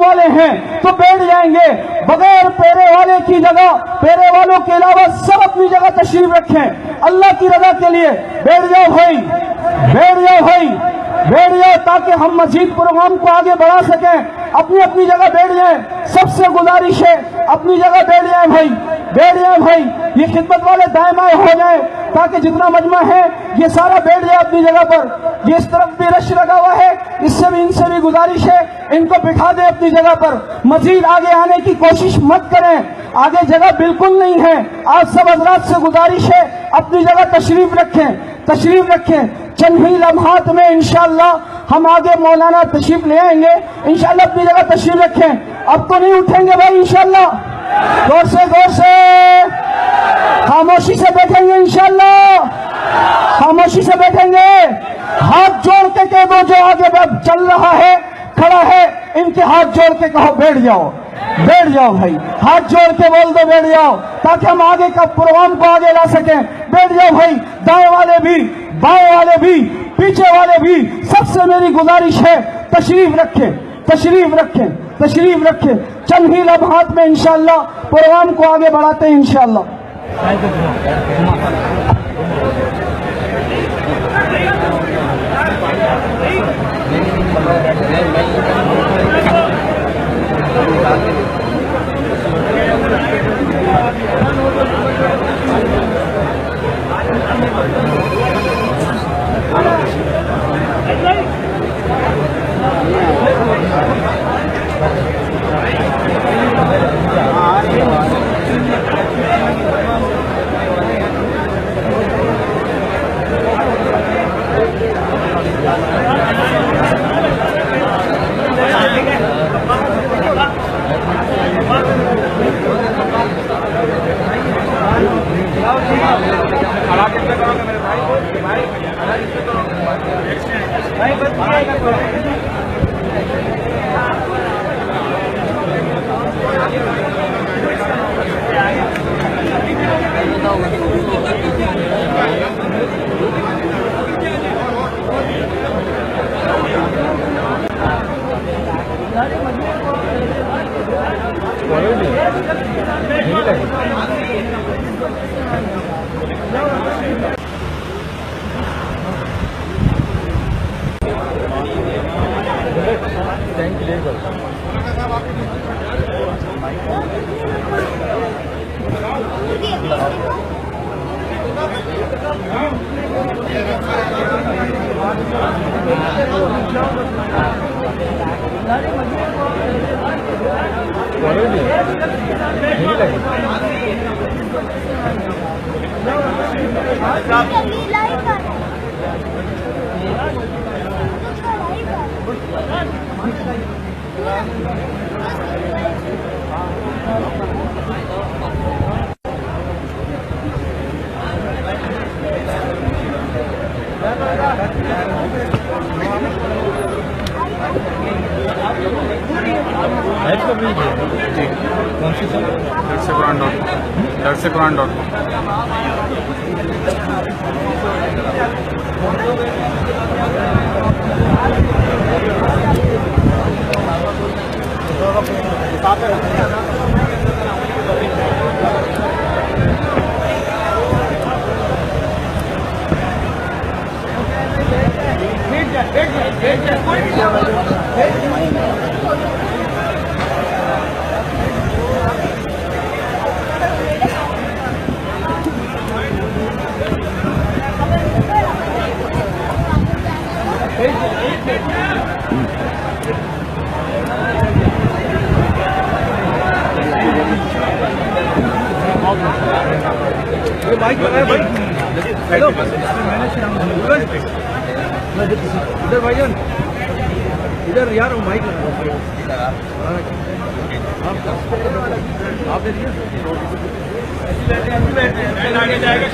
والے ہیں تو بیٹھ جائیں گے، بغیر پیرے والے کی جگہ، پیرے والوں کے علاوہ سب اپنی جگہ تشریف رکھیں، اللہ کی رضا کے لیے بیٹھ جاؤ بھائی، بیٹھ جاؤ بھائی، بیٹھ جاؤ تاکہ ہم مزید پروگرام کو آگے بڑھا سکیں۔ اپنی اپنی جگہ بیٹھ جائیں، سب سے گزارش ہے اپنی جگہ بیٹھ جائیں بھائی، بیٹھ جائیں بھائی، یہ خدمت والے دائیں بائیں ہو جائیں تاکہ جتنا مجمع ہے یہ سارا بیٹھ جائے اپنی جگہ پر۔ یہ اس طرف بھی رش لگا ہوا ہے، اس سے بھی ان سے بھی گزارش ہے ان کو بٹھا دیں اپنی جگہ پر، مزید آگے آنے کی کوشش مت کریں، آگے جگہ بالکل نہیں ہے۔ آج سب حضرات سے گزارش ہے اپنی جگہ تشریف رکھیں، تشریف رکھیں، چند ہی لمحات میں انشاءاللہ ہم آگے مولانا تشریف لے آئیں گے، انشاءاللہ اپنی جگہ تشریف رکھیں۔ اب تو نہیں اٹھیں گے بھائی انشاءاللہ، غور سے خاموشی سے بیٹھیں گے انشاءاللہ، خاموشی سے بیٹھیں گے۔ ہاتھ جوڑ کے کہہ دو جو آگے چل رہا ہے کھڑا ہے ان کے ہاتھ جوڑ کے کہو بیٹھ جاؤ، بیٹھ جاؤ بھائی، ہاتھ جوڑ کے بول دو بیٹھ جاؤ تاکہ ہم آگے کا پروگرام کو آگے لا سکیں۔ بیٹھ جاؤ بھائی، دائیں والے بھی، بائیں والے بھی، پیچھے والے بھی، سب سے میری گزارش ہے تشریف رکھیں، تشریف رکھیں، تشریف رکھیں۔ چند ہی لمحات میں انشاءاللہ پروگرام کو آگے بڑھاتے ہیں انشاءاللہ۔ ادھر بھائی جان ادھر یار مائک آپ دے دیجیے آگے جائے گا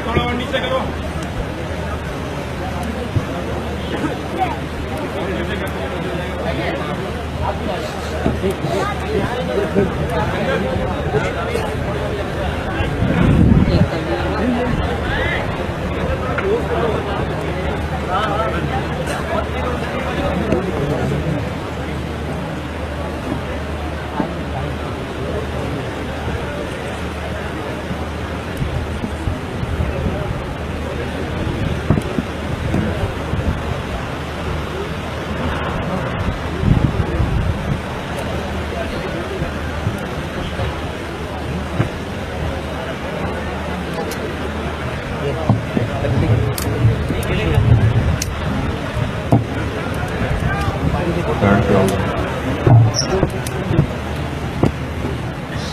تھوڑا اور نیچے کرو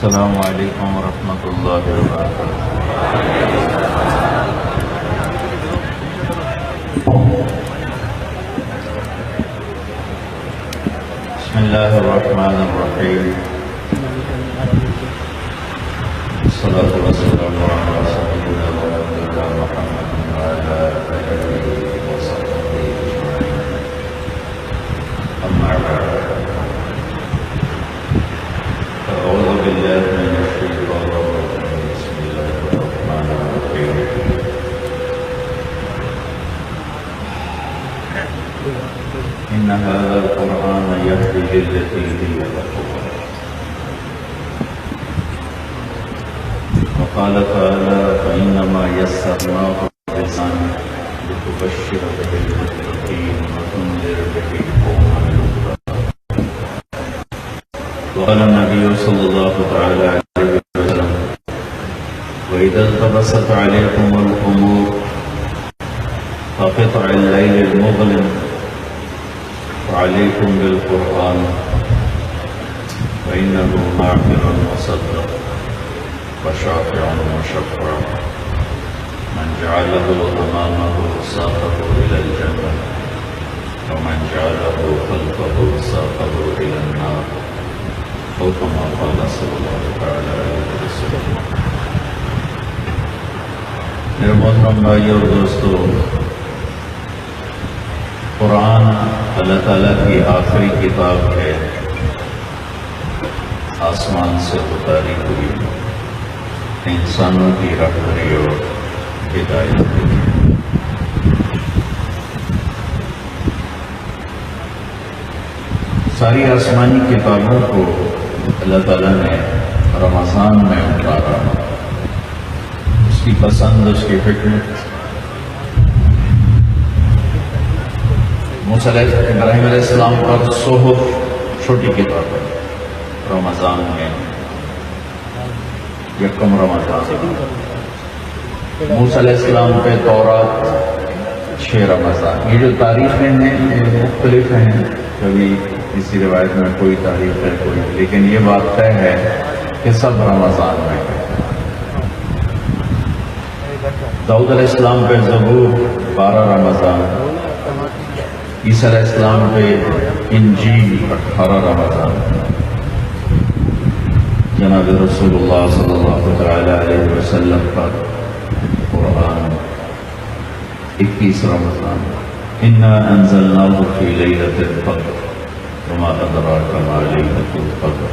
السلام علیکم ورحمۃ اللہ وبرکاتہ۔ بسم اللہ الرحمن الرحیم، الصلاة والسلام علی سیدنا محمد وعلی آلہ وصحبہ اجمعین، اما بعد، أعوذ بالله من الشيطان الرجيم، بسم الله الرحمن الرحيم، إن هذا القرآن يهدي للتي هي أقوم. وقال تعالى فإنما يسرناه بلسانك لتبشر به المتقين وتنذر به قوما لدا. وقال النبي صلى الله تعالى عليه وسلم وإذا التبست عليكم الأمور كقطع الليل المظلم فعليكم بالقرآن فإنه معبر وصدق وشافع وشفع، من جعله أمامه ساقه إلى الجنة ومن جعله خلفه ساقه إلى النار، أو كما قال صلى الله تعالى عليه وسلم۔ میرے محترم بھائی اور دوستو، قرآن اللہ تعالیٰ کی آخری کتاب ہے، آسمان سے اتاری ہوئی، انسانوں کی رہبری اور ہدایت کے لیے۔ ساری آسمانی کتابوں کو اللہ تعالیٰ نے رمضان میں اتارا، اس کی پسند، اس کی حکمت۔ موسیٰ ابراہیم علیہ السلام پر صحف چھوٹی کتاب ہے، رمضان میں یکم رمضان۔ موسیٰ علیہ السلام پہ تورات 6 رمضان۔ یہ جو تاریخیں ہیں یہ مختلف ہیں، کبھی کسی روایت میں کوئی تاریخ ہے کوئی، لیکن یہ بات طے ہے کہ سب رمضان میں ہے۔ داؤد علیہ السلام پہ زبور 12 رمضان، عیسیٰ علیہ السلام پہ انجیل 18 رمضان، جناب رسول اللہ صلی اللہ علیہ وسلم پر قرآن 21 رمضان۔ انا انزلناه في ليلة القدر وما ادراك ما ليلة القدر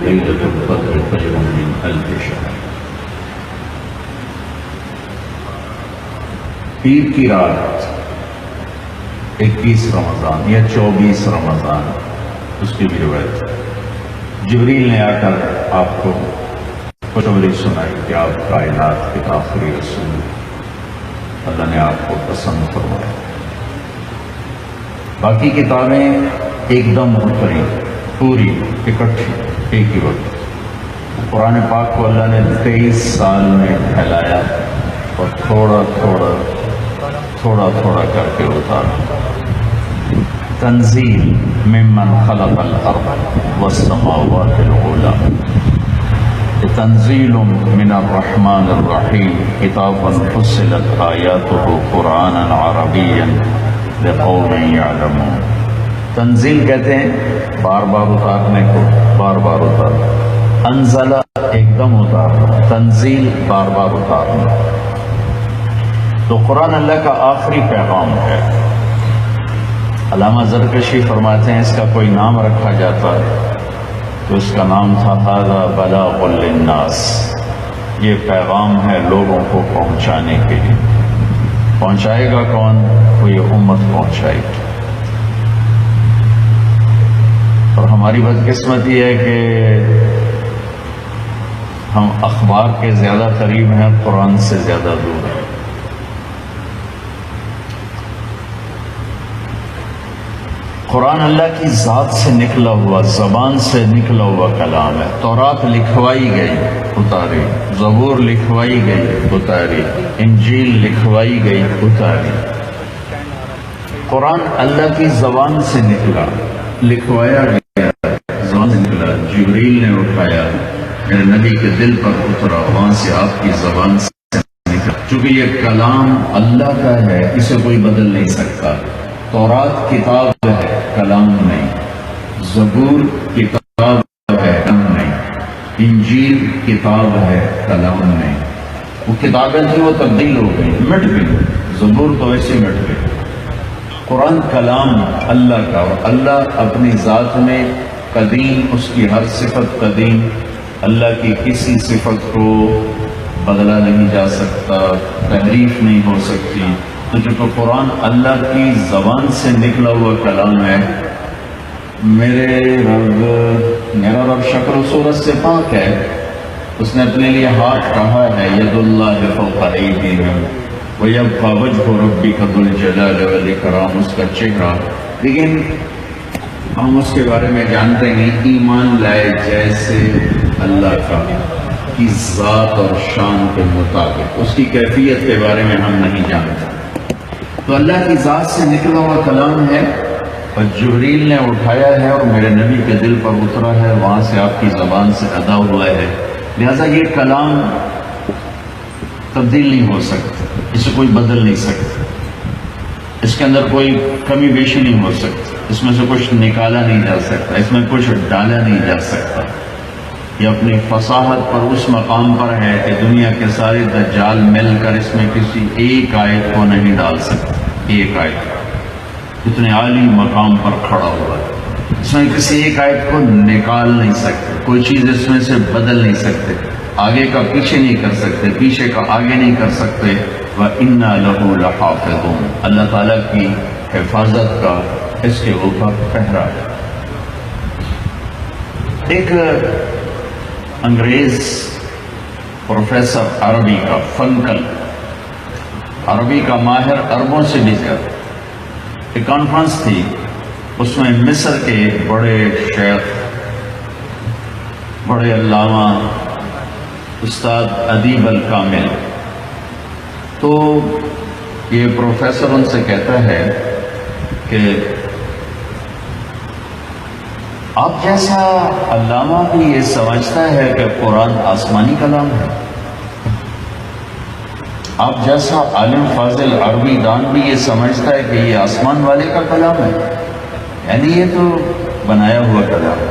ليلة القدر خير من 1000 شهر۔ پیر کی رات 21 رمضان یا 24 رمضان، اس کی بھی روایت ہے۔ جبریل نے آ کر آپ کو خوشخبری سنائی کہ آپ کائنات کے آخری رسول، اللہ نے آپ کو پسند فرمایا۔ باقی کتابیں ایک دم اتری، پوری اکٹھی ایک ہی وقت۔ قرآن پاک کو اللہ نے 23 سال میں پھیلایا اور تھوڑا تھوڑا کر کے اتارا۔ تنزیل ممن خلق الارض والسماوات العلی، تنزیل من الرحمن الرحیم، کتاب فصلت آیاتہ قرآنا عربیا لقوم یعلمون۔ تنزیل کہتے ہیں بار بار اتارنے کو، بار بار اتارنا۔ انزل ایک دم اتارنا، تنزیل بار بار اتارنا۔ تو قرآن اللہ کا آخری پیغام ہے۔ علامہ زرکشی فرماتے ہیں اس کا کوئی نام رکھا جاتا تو اس کا نام تھا ھذا بلاغ للناس، یہ پیغام ہے لوگوں کو پہنچانے کے لیے۔ پہنچائے گا کون؟ وہ یہ امت پہنچائے گی۔ اور ہماری بدقسمتی ہے کہ ہم اخبار کے زیادہ قریب ہیں، قرآن سے زیادہ دور ہیں۔ قرآن اللہ کی ذات سے نکلا ہوا، زبان سے نکلا ہوا کلام ہے۔ تورات لکھوائی گئی، اتاری، زبور لکھوائی گئی، اتاری، انجیل لکھوائی گئی، اتاری۔ قرآن اللہ کی زبان سے نکلا، لکھوایا گیا، زبان سے نکلا، جبریل نے اٹھایا، میرے نبی کے دل پر اترا، وہاں سے آپ کی زبان سے نکلا۔ چونکہ یہ کلام اللہ کا ہے، اسے کوئی بدل نہیں سکتا۔ تورات کتاب ہے، کلام نہیں۔ زبور کتاب ہے، کلام نہیں۔ انجیل کتاب ہے، کلام نہیں۔ وہ کتابیں تھیں، وہ تبدیل ہو گئی، مٹ گئی۔ زبور تو ایسے مٹ گئی۔ قرآن کلام اللہ کا، اور اللہ اپنی ذات میں قدیم، اس کی ہر صفت قدیم، اللہ کی کسی صفت کو بدلا نہیں جا سکتا، تحریف نہیں ہو سکتی۔ تو چونکہ قرآن اللہ کی زبان سے نکلا ہوا کلام ہے، میرا رب شکل و صورت سے پاک ہے۔ اس نے اپنے لیے ہاتھ کہا ہے، ید اللہ فوق ایدیہم ویبقی وجہ ربک ذو الجلال والاکرام، اس کا چہرہ۔ لیکن ہم اس کے بارے میں جانتے ہیں، ایمان لائے جیسے اللہ کا کی ذات اور شان کے مطابق، اس کی کیفیت کے بارے میں ہم نہیں جانتے۔ تو اللہ کی ذات سے نکلا ہوا کلام ہے، اور جبریل نے اٹھایا ہے اور میرے نبی کے دل پر اترا ہے، وہاں سے آپ کی زبان سے ادا ہوا ہے۔ لہذا یہ کلام تبدیل نہیں ہو سکتا، اسے کوئی بدل نہیں سکتا، اس کے اندر کوئی کمی بیشی نہیں ہو سکتی، اس میں سے کچھ نکالا نہیں جا سکتا، اس میں کچھ ڈالا نہیں جا سکتا۔ یہ اپنی فصاحت پر اس مقام پر ہے کہ دنیا کے سارے دجال مل کر اس میں کسی ایک آیت کو نہیں ڈال سکتے۔ ایک آیت اتنے عالی مقام پر کھڑا ہوا ہے، اس میں کسی ایک آیت کو نکال نہیں سکتے، کوئی چیز اس میں سے بدل نہیں سکتے، آگے کا پیچھے نہیں کر سکتے، پیچھے کا آگے نہیں کر سکتے۔ وَإِنَّا لَهُ لَحَافِظُونَ، اللہ تعالیٰ کی حفاظت کا اس کے اوپر پہرا ہے۔ ایک انگریز پروفیسر عربی کا، فنکل، عربی کا ماہر، عربوں سے بھی زیادہ، ایک کانفرنس تھی، اس میں مصر کے بڑے شیخ، بڑے علامہ، استاد ادیب الکامل، تو یہ پروفیسر ان سے کہتا ہے کہ آپ جیسا علامہ بھی یہ سمجھتا ہے کہ قرآن آسمانی کلام ہے، آپ جیسا عالم فاضل عربی دان بھی یہ سمجھتا ہے کہ یہ آسمان والے کا کلام ہے، یعنی یہ تو بنایا ہوا کلام ہے۔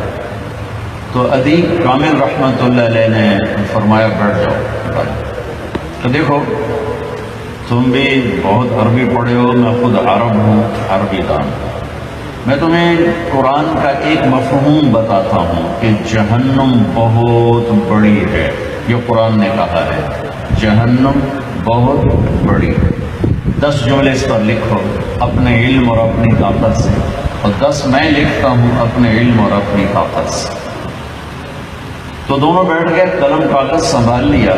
تو ادیب کامل رحمۃ اللہ علیہ نے فرمایا، بیٹھ جاؤ، تو دیکھو تم بھی بہت عربی پڑھے ہو، میں خود عرب ہوں، عربی دان ہوں، میں تمہیں قرآن کا ایک مفہوم بتاتا ہوں کہ جہنم بہت بڑی ہے، یہ قرآن نے کہا ہے، جہنم بہت بڑی ہے۔ 10 جملے اس پر لکھو اپنے علم اور اپنی طاقت سے، اور 10 میں لکھتا ہوں اپنے علم اور اپنی طاقت سے۔ تو دونوں بیٹھ گئے، قلم کاغذ سنبھال لیا،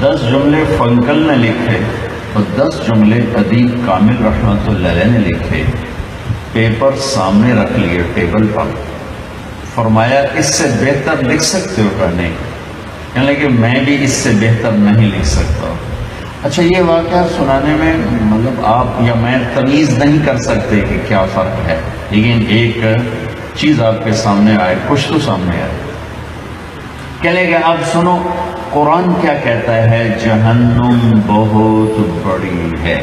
10 جملے فنکل نے لکھے اور 10 جملے ادیب کامل رحمۃ اللہ علیہ نے لکھے، پیپر سامنے رکھ لیے ٹیبل پر، فرمایا اس سے بہتر لکھ سکتے ہو کہ نہیں؟ یعنی کہ میں بھی اس سے بہتر نہیں لکھ سکتا۔ اچھا، یہ واقعہ سنانے میں مطلب آپ یا میں تمیز نہیں کر سکتے کہ کیا فرق ہے، لیکن ایک چیز آپ کے سامنے آئے، کچھ تو سامنے آئے۔ کہنے کہ اب سنو قرآن کیا کہتا ہے، جہنم بہت بڑی ہے۔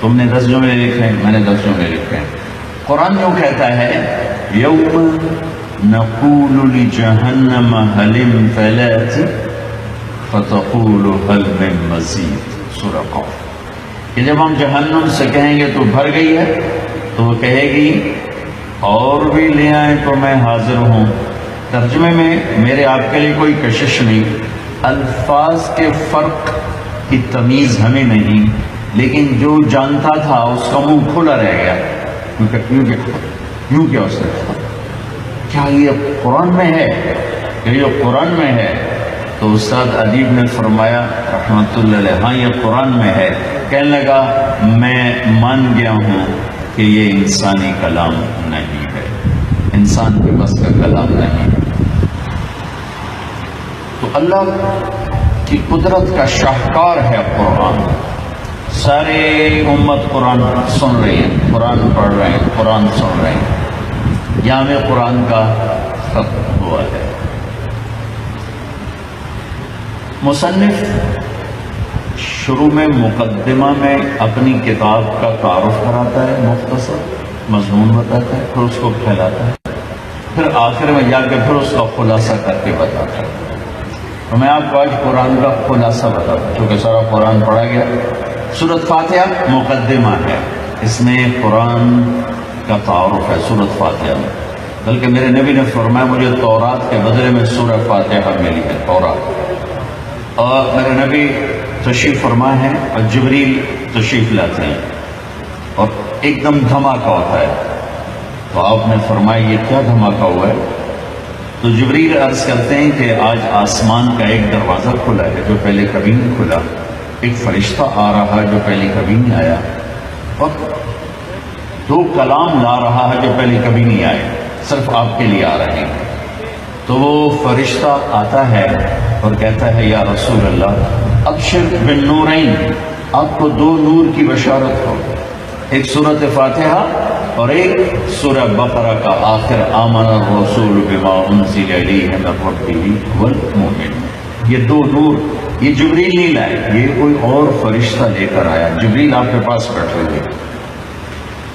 تم نے 10 جملے لکھے ہیں، میں نے 10 جملے لکھے ہیں۔ قرآن یوں کہتا ہے، یوم نقول لجہنم هل امتلأت فتقول هل من مزید، سورہ قاف، کہ جب ہم جہنم سے کہیں گے تو بھر گئی ہے، تو وہ کہے گی اور بھی لے آئیں تو میں حاضر ہوں، ترجمے میں میرے آپ کے لیے کوئی کشش نہیں، الفاظ کے فرق کی تمیز ہمیں نہیں، لیکن جو جانتا تھا اس کا منہ کھلا رہ گیا، یوں کیا اس نے کہا کیا یہ قرآن میں ہے، یہ قرآن میں ہے؟ تو استاد ادیب نے فرمایا رحمۃ اللہ علیہ ہاں یہ قرآن میں ہے۔ کہنے لگا میں مان گیا ہوں کہ یہ انسانی کلام نہیں ہے، انسان کے بس کا کلام نہیں ہے۔ تو اللہ کی قدرت کا شاہکار ہے قرآن۔ سارے امت قرآن سن رہی ہے، قرآن پڑھ رہے ہیں، قرآن سن رہے ہیں، جامع قرآن کا ختم ہوا ہے۔ مصنف شروع میں مقدمہ میں اپنی کتاب کا تعارف کراتا ہے، مختصر مضمون بتاتا ہے، پھر اس کو پھیلاتا ہے، پھر آخر میں جا کے پھر اس کا خلاصہ کر کے بتاتا ہے۔ تو میں آپ کو آج قرآن کا خلاصہ بتاتا ہوں، چونکہ سارا قرآن پڑھا گیا۔ سورۃ فاتحہ مقدمہ ہے، اس میں قرآن کا تعارف ہے سورۃ فاتحہ میں، بلکہ میرے نبی نے فرمایا مجھے تورات کے بدلے میں سورہ فاتحہ ملی ہے، تورات۔ اور میرے نبی تشریف فرما ہے اور جبریل تشریف لاتے ہیں اور ایک دم دھماکہ ہوتا ہے، تو آپ نے فرمایا یہ کیا دھماکہ ہوا ہے؟ تو جبریل عرض کرتے ہیں کہ آج آسمان کا ایک دروازہ کھلا ہے جو پہلے کبھی نہیں کھلا، ایک فرشتہ آ رہا ہے جو پہلے کبھی نہیں آیا، اور دو کلام لا رہا ہے جو پہلے کبھی نہیں آئے، صرف آپ کے لیے آ رہے ہیں۔ تو وہ فرشتہ آتا ہے اور کہتا ہے یا رسول اللہ ابشر بالنورین، آپ کو دو نور کی بشارت ہو، ایک سورۃ فاتحہ اور ایک سورہ بقرہ کا آخر آمن الرسول بما انزل الیہ من ربہ والمؤمنون۔ یہ دو نور یہ جبریل نہیں لائے، یہ کوئی اور فرشتہ لے کر آیا، جبریل آپ کے پاس بیٹھے ہوئے۔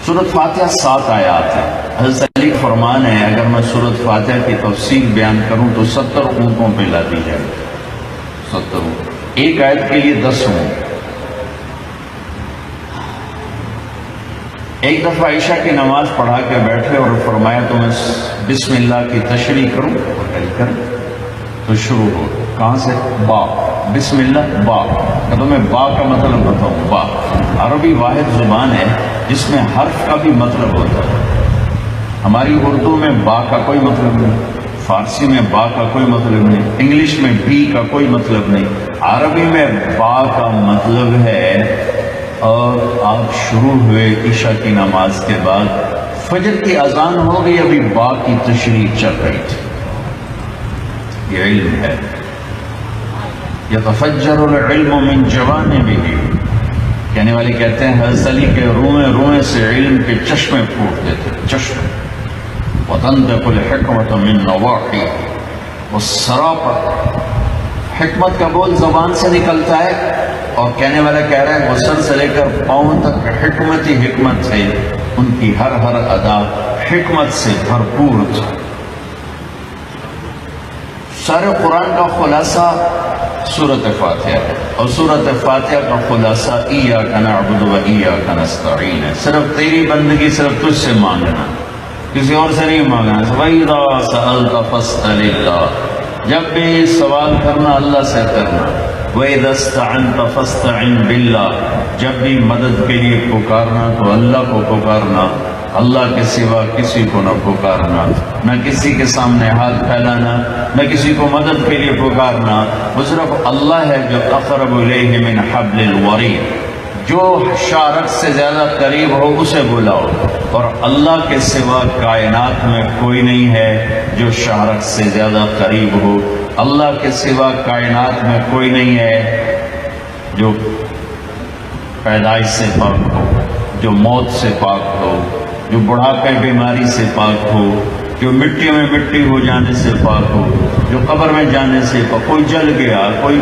سورۃ فاتحہ 7 آیات ہے۔ حضرت علی کا فرمان ہے اگر میں سورۃ فاتحہ کی تفصیل بیان کروں تو 70 اونٹوں پہ لا دی جائے، 70 اونٹ، ایک آیت کے لیے 10 اونٹ۔ ایک دفعہ عشاء کی نماز پڑھا کے بیٹھے اور فرمایا تو میں بسم اللہ کی تشریح کروں اور تو شروع ہو، کہاں سے؟ با، بسم اللہ با، تو میں با کا مطلب بتاؤں۔ با عربی واحد زبان ہے جس میں حرف کا بھی مطلب ہوتا ہے۔ ہماری اردو میں با کا کوئی مطلب نہیں، فارسی میں با کا کوئی مطلب نہیں، انگلش میں بی کا کوئی مطلب نہیں، عربی میں با کا مطلب ہے۔ اور آپ شروع ہوئے عشاء کی نماز کے بعد، فجر کی اذان ہو گئی، ابھی با کی تشریح چل رہی تھی۔ یہ علم ہے، یتفجر العلم من جوانبہ، کہنے والے کہتے ہیں حضرت علی کے روئیں روئیں سے علم کے چشمے پھوٹتے تھے، چشمے۔ وتنطق الحکمۃ من نواحی، وہ سراپر حکمت کا بول زبان سے نکلتا ہے، اور کہنے والا کہہ رہا ہے وہ سر سے لے کر پاؤں تک حکمت ہی حکمت ہے، ان کی ہر ہر ادا حکمت سے بھرپور تھی۔ سارے قرآن کا خلاصہ سورۃ فاتحہ ہے، اور سورۃ فاتحہ کا خلاصہ ایاک نعبد و ایاک نستعین ہے، صرف تیری بندگی صرف تجھ سے مانگنا، کسی اور سے نہیں مانگنا۔ وَإِذَا سَأَلْتَ فَاسْأَلِ اللَّهَ، جب بھی سوال کرنا اللہ سے کرنا۔ وَإِذَا اسْتَعَنْتَ فَاسْتَعِنْ بِاللَّهِ، جب بھی مدد کے لیے پکارنا تو اللہ کو پکارنا، اللہ کے سوا کسی کو نہ پکارنا، نہ کسی کے سامنے ہاتھ پھیلانا، نہ کسی کو مدد کے لیے پکارنا، وہ صرف اللہ ہے جو اقرب الیہ من حبل الورید، جو شارک سے زیادہ قریب ہو اسے بلاؤ، اور اللہ کے سوا کائنات میں کوئی نہیں ہے جو شارک سے زیادہ قریب ہو، اللہ کے سوا کائنات میں کوئی نہیں ہے جو پیدائش سے پاک ہو، جو موت سے پاک ہو، جو بڑھاپے بیماری سے پاک ہو، جو مٹی میں مٹی ہو جانے سے پاک ہو، جو قبر میں جانے سے پاک، کوئی جل گیا، کوئی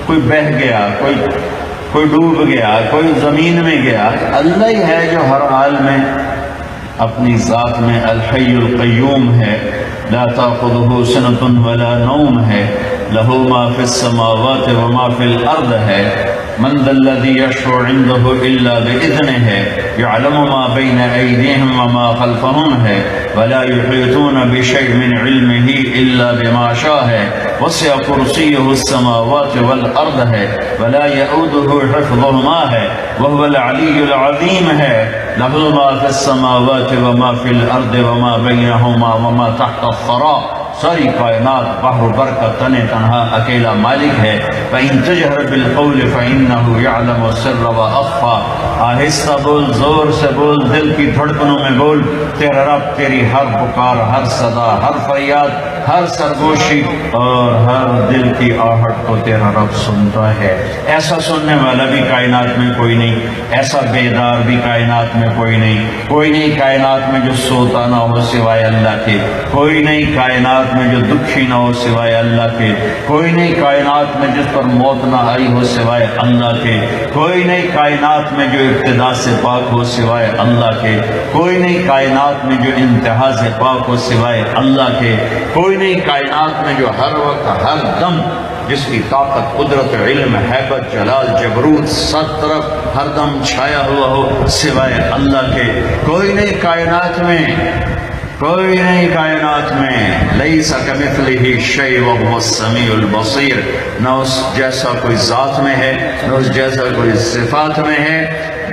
بہہ گیا، کوئی ڈوب گیا، کوئی زمین میں گیا، اللہ ہی ہے جو ہر حال میں اپنی ذات میں الحی القیوم ہے، لا تأخذہ سنۃ ولا نوم ہے، لہ ما فی السماوات وما فی الارض ہے، من ذا الذی یشفع عنده الا باذنہ ہے، یعلم ما بین ایدیہم وما خلفہم ہے، ولا یحیطون بشیء من علمہ الا بما شاء ہے، وسع کرسیہ السماوات والارض ہے، ولا یؤودہ حفظہما ہے، وهو العلی العظیم ہے، لہ ما فی السماوات وما فی الارض وما بینہما وما تحت الثری، ساری کائنات بحر و بر کا تن تنہا اکیلا مالک ہے۔ فَإِن تَجْهَرْ بِالْقَوْلِ فَإِنَّهُ يَعْلَمُ السِّرَّ وَأَخْفَى، آہستہ بول، زور سے بول، دل کی دھڑکنوں میں بول، تیرا رب تیری ہر پکار، ہر صدا، ہر فریاد، ہر سرگوشی اور ہر دل کی آہٹ کو تیرا رب سنتا ہے۔ ایسا سننے والا بھی کائنات میں کوئی نہیں، ایسا بیدار بھی کائنات میں کوئی نہیں، کوئی نہیں کائنات میں جو سوتا نہ ہو سوائے اللہ کے، کوئی نہیں کائنات میں جو دکھی نہ ہو سوائے اللہ کے، کوئی نہیں کائنات میں جس پر موت نہ آئی ہو سوائے اللہ کے، کوئی نہیں کائنات میں جو ابتدا سے پاک ہو سوائے اللہ کے، کوئی نہیں کائنات میں جو انتہا سے پاک ہو سوائے اللہ کے، کوئی نہیں کائنات میں جو ہر وقت ہر دم جس کی طاقت، قدرت، علم، ہیبت، جلال، جبروت سب طرف ہر دم چھایا ہوا ہو سوائے اللہ کے، کوئی نہیں کائنات میں، کوئی نہیں کائنات میں، لیس کمثلہ شیء وہو السمیع البصیر، نہ اس جیسا کوئی ذات میں ہے، نہ اس جیسا کوئی صفات میں ہے،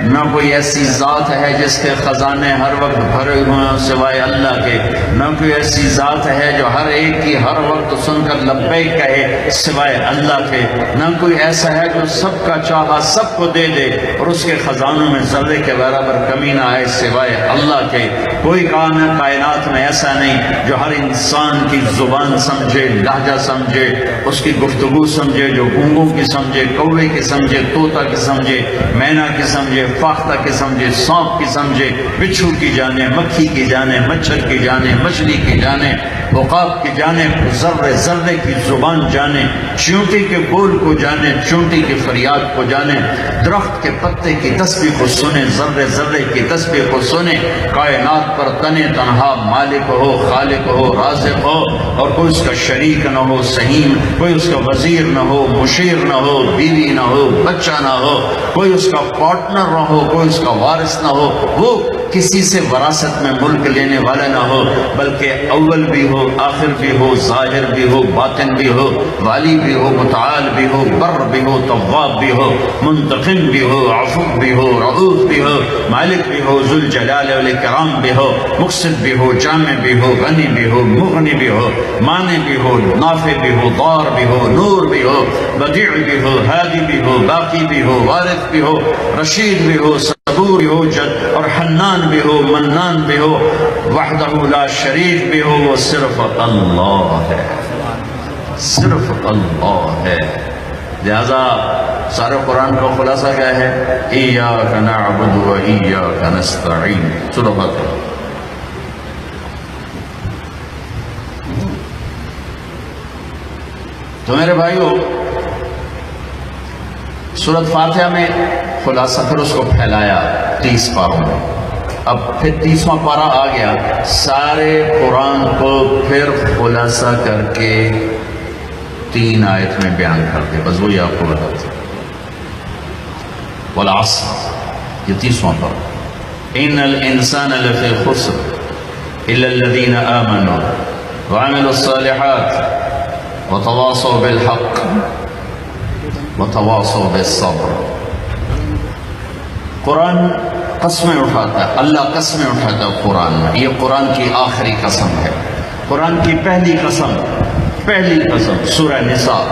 نہ کوئی ایسی ذات ہے جس کے خزانے ہر وقت بھرے ہوئے ہیں سوائے اللہ کے، نہ کوئی ایسی ذات ہے جو ہر ایک کی ہر وقت سن کر لبیک کہے سوائے اللہ کے، نہ کوئی ایسا ہے جو سب کا چاہا سب کو دے دے اور اس کے خزانوں میں ذرے کے برابر کمی نہ آئے سوائے اللہ کے، کوئی کائنات میں ایسا نہیں جو ہر انسان کی زبان سمجھے، لہجہ سمجھے، اس کی گفتگو سمجھے، جو گونگوں کی سمجھے، کوے کی سمجھے، طوطا کی سمجھے، مینا کی سمجھے، فاختہ کی سمجھے، سانپ کی سمجھے، بچھو کی جانے، مکھی کی جانے، مچھر کی جانے، مچھلی کی جانے، عقاب کی جانے، ذرے ذرے کی زبان جانے، چونٹی کے بول کو جانے، چونٹی کی فریاد کو جانے، درخت کے پتے کی تسبیح کو سنے، ذرے ذرے کی تسبیح کو سنے، کائنات پر تنے تنہا مالک ہو، خالق ہو، رازق ہو، اور کوئی اس کا شریک نہ ہو، سہیم، کوئی اس کا وزیر نہ ہو، مشیر نہ ہو، بیوی نہ ہو، بچہ نہ ہو، کوئی اس کا پارٹنر نہ ہو، کوئی اس کا وارث نہ ہو، وہ کسی سے وراثت میں ملک لینے والا نہ ہو، بلکہ اول بھی ہو، آخر بھی ہو، ظاہر بھی ہو، باطن بھی ہو، والی بھی ہو، متعال بھی ہو، بر بھی ہو، تواب بھی ہو، منتقم بھی ہو، عفو بھی ہو، رؤوف بھی ہو، مالک بھی ہو، ذوالجلال والاکرام بھی ہو، مقصد بھی ہو، جامع بھی ہو، غنی بھی ہو، مغنی بھی ہو، مانع بھی ہو، نافع بھی ہو، ضار بھی ہو، نور بھی ہو، بدیع بھی ہو، ہادی بھی ہو، باقی بھی ہو، وارث بھی ہو، رشید بھی ہو، صبور بھی ہو، جد اور حنان بھی ہو، منان بھی ہو، وحدہ لا شریک بھی ہو، وہ صرف اللہ ہے، صرف اللہ ہے۔ لہذا سارے قرآن کا خلاصہ کیا ہے؟ ایاک نعبد و ایاک نستعین۔ سورہ فاتحہ۔ تو میرے بھائیو، سورۃ فاتحہ میں خلاصہ، پھر اس کو پھیلایا 30 پاروں میں، اب پھر 30واں پارہ آ گیا، سارے قرآن کو پھر خلاصہ کر کے 3 آیت میں بیان کر دے، بس وہی آپ کو بتاتے والعصر، یہ 30واں پارہ۔ ان الانسان لفی خسر الا الذین آمنوا وعملوا الصالحات وتواصوا بالحق وتواصوا بالصبر۔ قرآن قسمیں اٹھاتا ہے، اللہ قسمیں اٹھاتا ہے قرآن میں، یہ قرآن کی آخری قسم ہے، قرآن کی پہلی قسم، پہلی قسم سورہ نساء،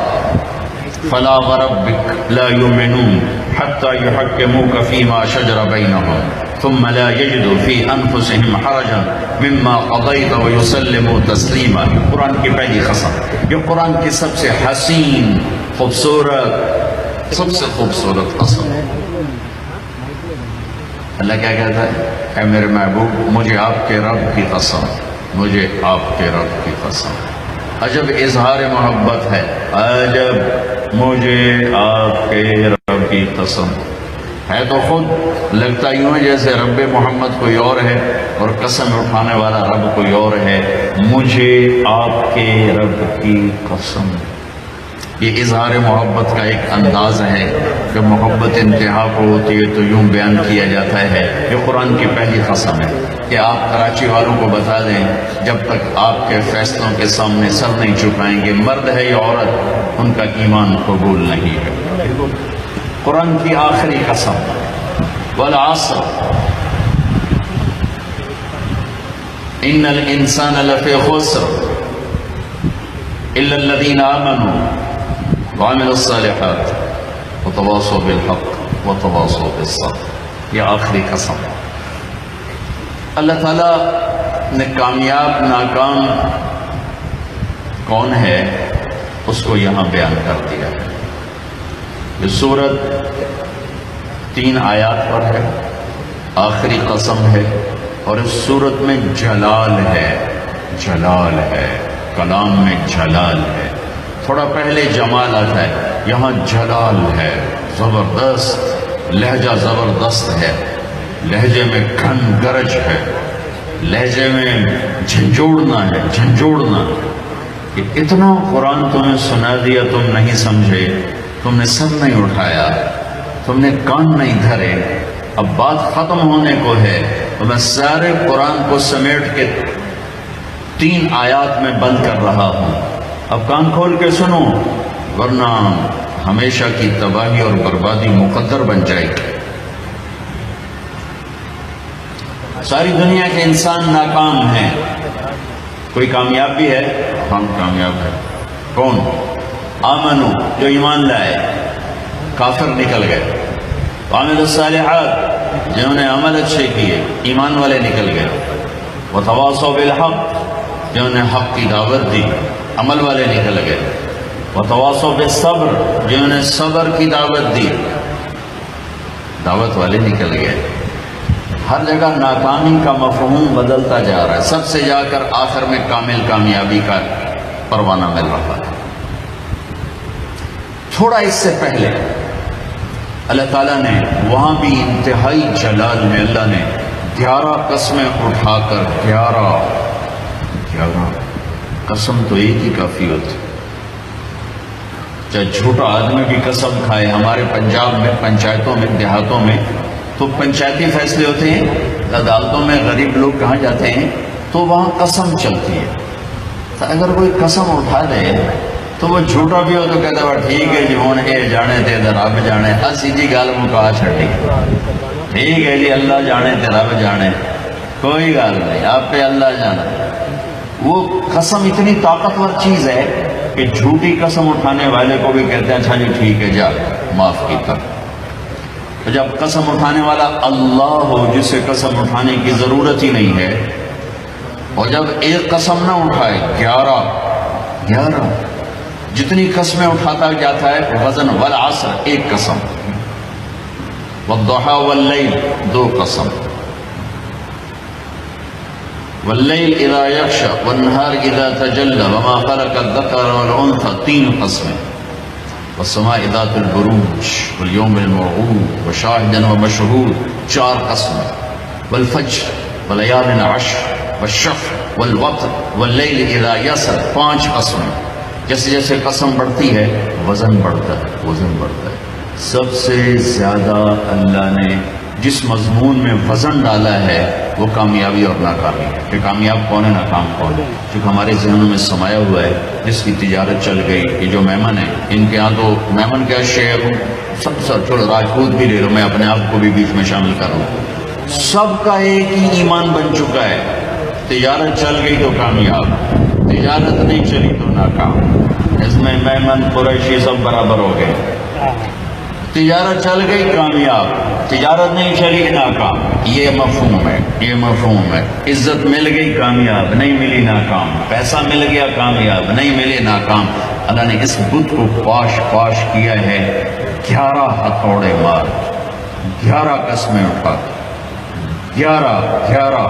فلا وربک لا یؤمنون حتی یحکموک فیما شجر بینہم ثم لا یجدوا فی انفسہم حرجا مما قضیت ویسلموا تسلیما۔ قرآن کی پہلی قسم، یہ قرآن کی سب سے حسین، خوبصورت، سب سے خوبصورت قسم۔ اللہ کیا کہتا ہے؟ اے میرے محبوب، مجھے آپ کے رب کی قسم، مجھے آپ کے رب کی قسم۔ عجب اظہار محبت ہے، عجب، مجھے آپ کے رب کی قسم ہے، تو خود لگتا یوں ہے جیسے رب محمد کوئی اور ہے اور قسم اٹھانے والا رب کوئی اور ہے۔ مجھے آپ کے رب کی قسم، یہ اظہار محبت کا ایک انداز ہے کہ محبت انتہا کو ہوتی ہے تو یوں بیان کیا جاتا ہے. یہ قرآن کی پہلی قسم ہے کہ آپ کراچی والوں کو بتا دیں جب تک آپ کے فیصلوں کے سامنے سر نہیں جھکائیں گے، مرد ہے یا عورت، ان کا ایمان قبول نہیں ہے. قرآن کی آخری قسم والعصر ان الانسان لفی خسر الا الذین آمنوا وعملوا الصالحات وتواصوا بالحق وتواصوا بالصبر. یہ آخری قسم. اللہ تعالیٰ نے کامیاب ناکام کون ہے اس کو یہاں بیان کر دیا ہے. یہ سورت 3 آیات پر ہے، آخری قسم ہے، اور اس سورت میں جلال ہے. جلال ہے، کلام میں جلال ہے. تھوڑا پہلے جمال آتا ہے، یہاں جلال ہے. زبردست لہجہ، زبردست ہے. لہجے میں گھن گرج ہے، لہجے میں جھنجھوڑنا ہے، جھنجھوڑنا. کہ اتنا قرآن تمہیں سنا دیا، تم نہیں سمجھے، تم نے سر نہیں اٹھایا، تم نے کان نہیں دھرے. اب بات ختم ہونے کو ہے تو میں سارے قرآن کو سمیٹ کے 3 آیات میں بند کر رہا ہوں. اب کان کھول کے سنو، ورنہ ہمیشہ کی تباہی اور بربادی مقدر بن جائے گی. ساری دنیا کے انسان ناکام ہیں. کوئی کامیاب بھی ہے؟ ہم کامیاب ہے. کون؟ آمنو، جو ایمان لائے، کافر نکل گئے. وعملوا الصالحات، جنہوں نے عمل اچھے کیے، ایمان والے نکل گئے. وتواصوا بالحق، جنہوں نے حق کی دعوت دی، عمل والے نکل گئے. وتواصوا بالصبر، جنہوں نے صبر کی دعوت دی، دعوت والے نکل گئے. ہر جگہ ناکامی کا مفہوم بدلتا جا رہا ہے. سب سے جا کر آخر میں کامل کامیابی کا پروانہ مل رہا ہے. تھوڑا اس سے پہلے اللہ تعالیٰ نے وہاں بھی انتہائی جلال میں اللہ نے 11 قسمیں اٹھا کر 11 قسم تو ایک ہی کافی ہوتی. چاہے جھوٹا آدمی بھی قسم کھائے. ہمارے پنجاب میں پنچایتوں میں دیہاتوں میں تو پنچایتی فیصلے ہوتے ہیں، عدالتوں میں غریب لوگ کہاں جاتے ہیں تو وہاں قسم چلتی ہے. تو اگر کوئی قسم اٹھا دے تو وہ جھوٹا بھی ہو تو کہتا ہے ٹھیک ہے جی ہوں اے جانے تے رب جانے. سیدھی گل مکا چھڑی، ٹھیک ہے جی اللہ جانے تے رب جانے، کوئی گل نہیں، آپ پہ اللہ جانا. وہ قسم اتنی طاقتور چیز ہے کہ جھوٹی قسم اٹھانے والے کو بھی کہتے ہیں اچھا جی ٹھیک ہے جا معاف کی کر. جب قسم اٹھانے والا اللہ ہو جسے قسم اٹھانے کی ضرورت ہی نہیں ہے، اور جب ایک قسم نہ اٹھائے 11 جتنی قسمیں اٹھاتا جاتا ہے وزن. والعصر ایک قسم، والضحى واللیل 2 قسم، واللیل اذا یغشی والنہار اذا تجلی وما خلق الذکر والانثى 3 قسمیں. والسماء ذات البروج والیوم الموعود وشاہد ومشہود 4 قسمیں. والفجر وليال عشر والشفع والوتر واللیل اذا یسر 5 قسمیں. جیسے جیسے قسم بڑھتی ہے وزن بڑھتا ہے، وزن بڑھتا ہے. سب سے زیادہ اللہ نے جس مضمون میں وزن ڈالا ہے وہ کامیابی اور ناکامی ہے. کہ کامیاب کون ہے، ناکام کون ہے. کیونکہ ہمارے ذہنوں میں سمایا ہوا ہے جس کی تجارت چل گئی. یہ جو مہمان ہیں ان کے ہاں تو مہمان کیا شیخ سب چلو راجپوت بھی لے لو، میں اپنے آپ کو بھی بیچ میں شامل کروں. سب کا ایک ہی ایمان بن چکا ہے. تجارت چل گئی تو کامیاب، تجارت نہیں چلی تو ناکام. اس میں مہمان قریشی سب برابر ہو گئے. تجارت چل گئی کامیاب، تجارت نہیں چلی ناکام. یہ مفہوم ہے، یہ مفہوم ہے. عزت مل گئی کامیاب، نہیں ملی ناکام. پیسہ مل گیا کامیاب، نہیں ملی ناکام. اللہ نے اس بت کو پاش پاش کیا ہے. 11 ہتھوڑے مار، 11 قسمیں اٹھا، 11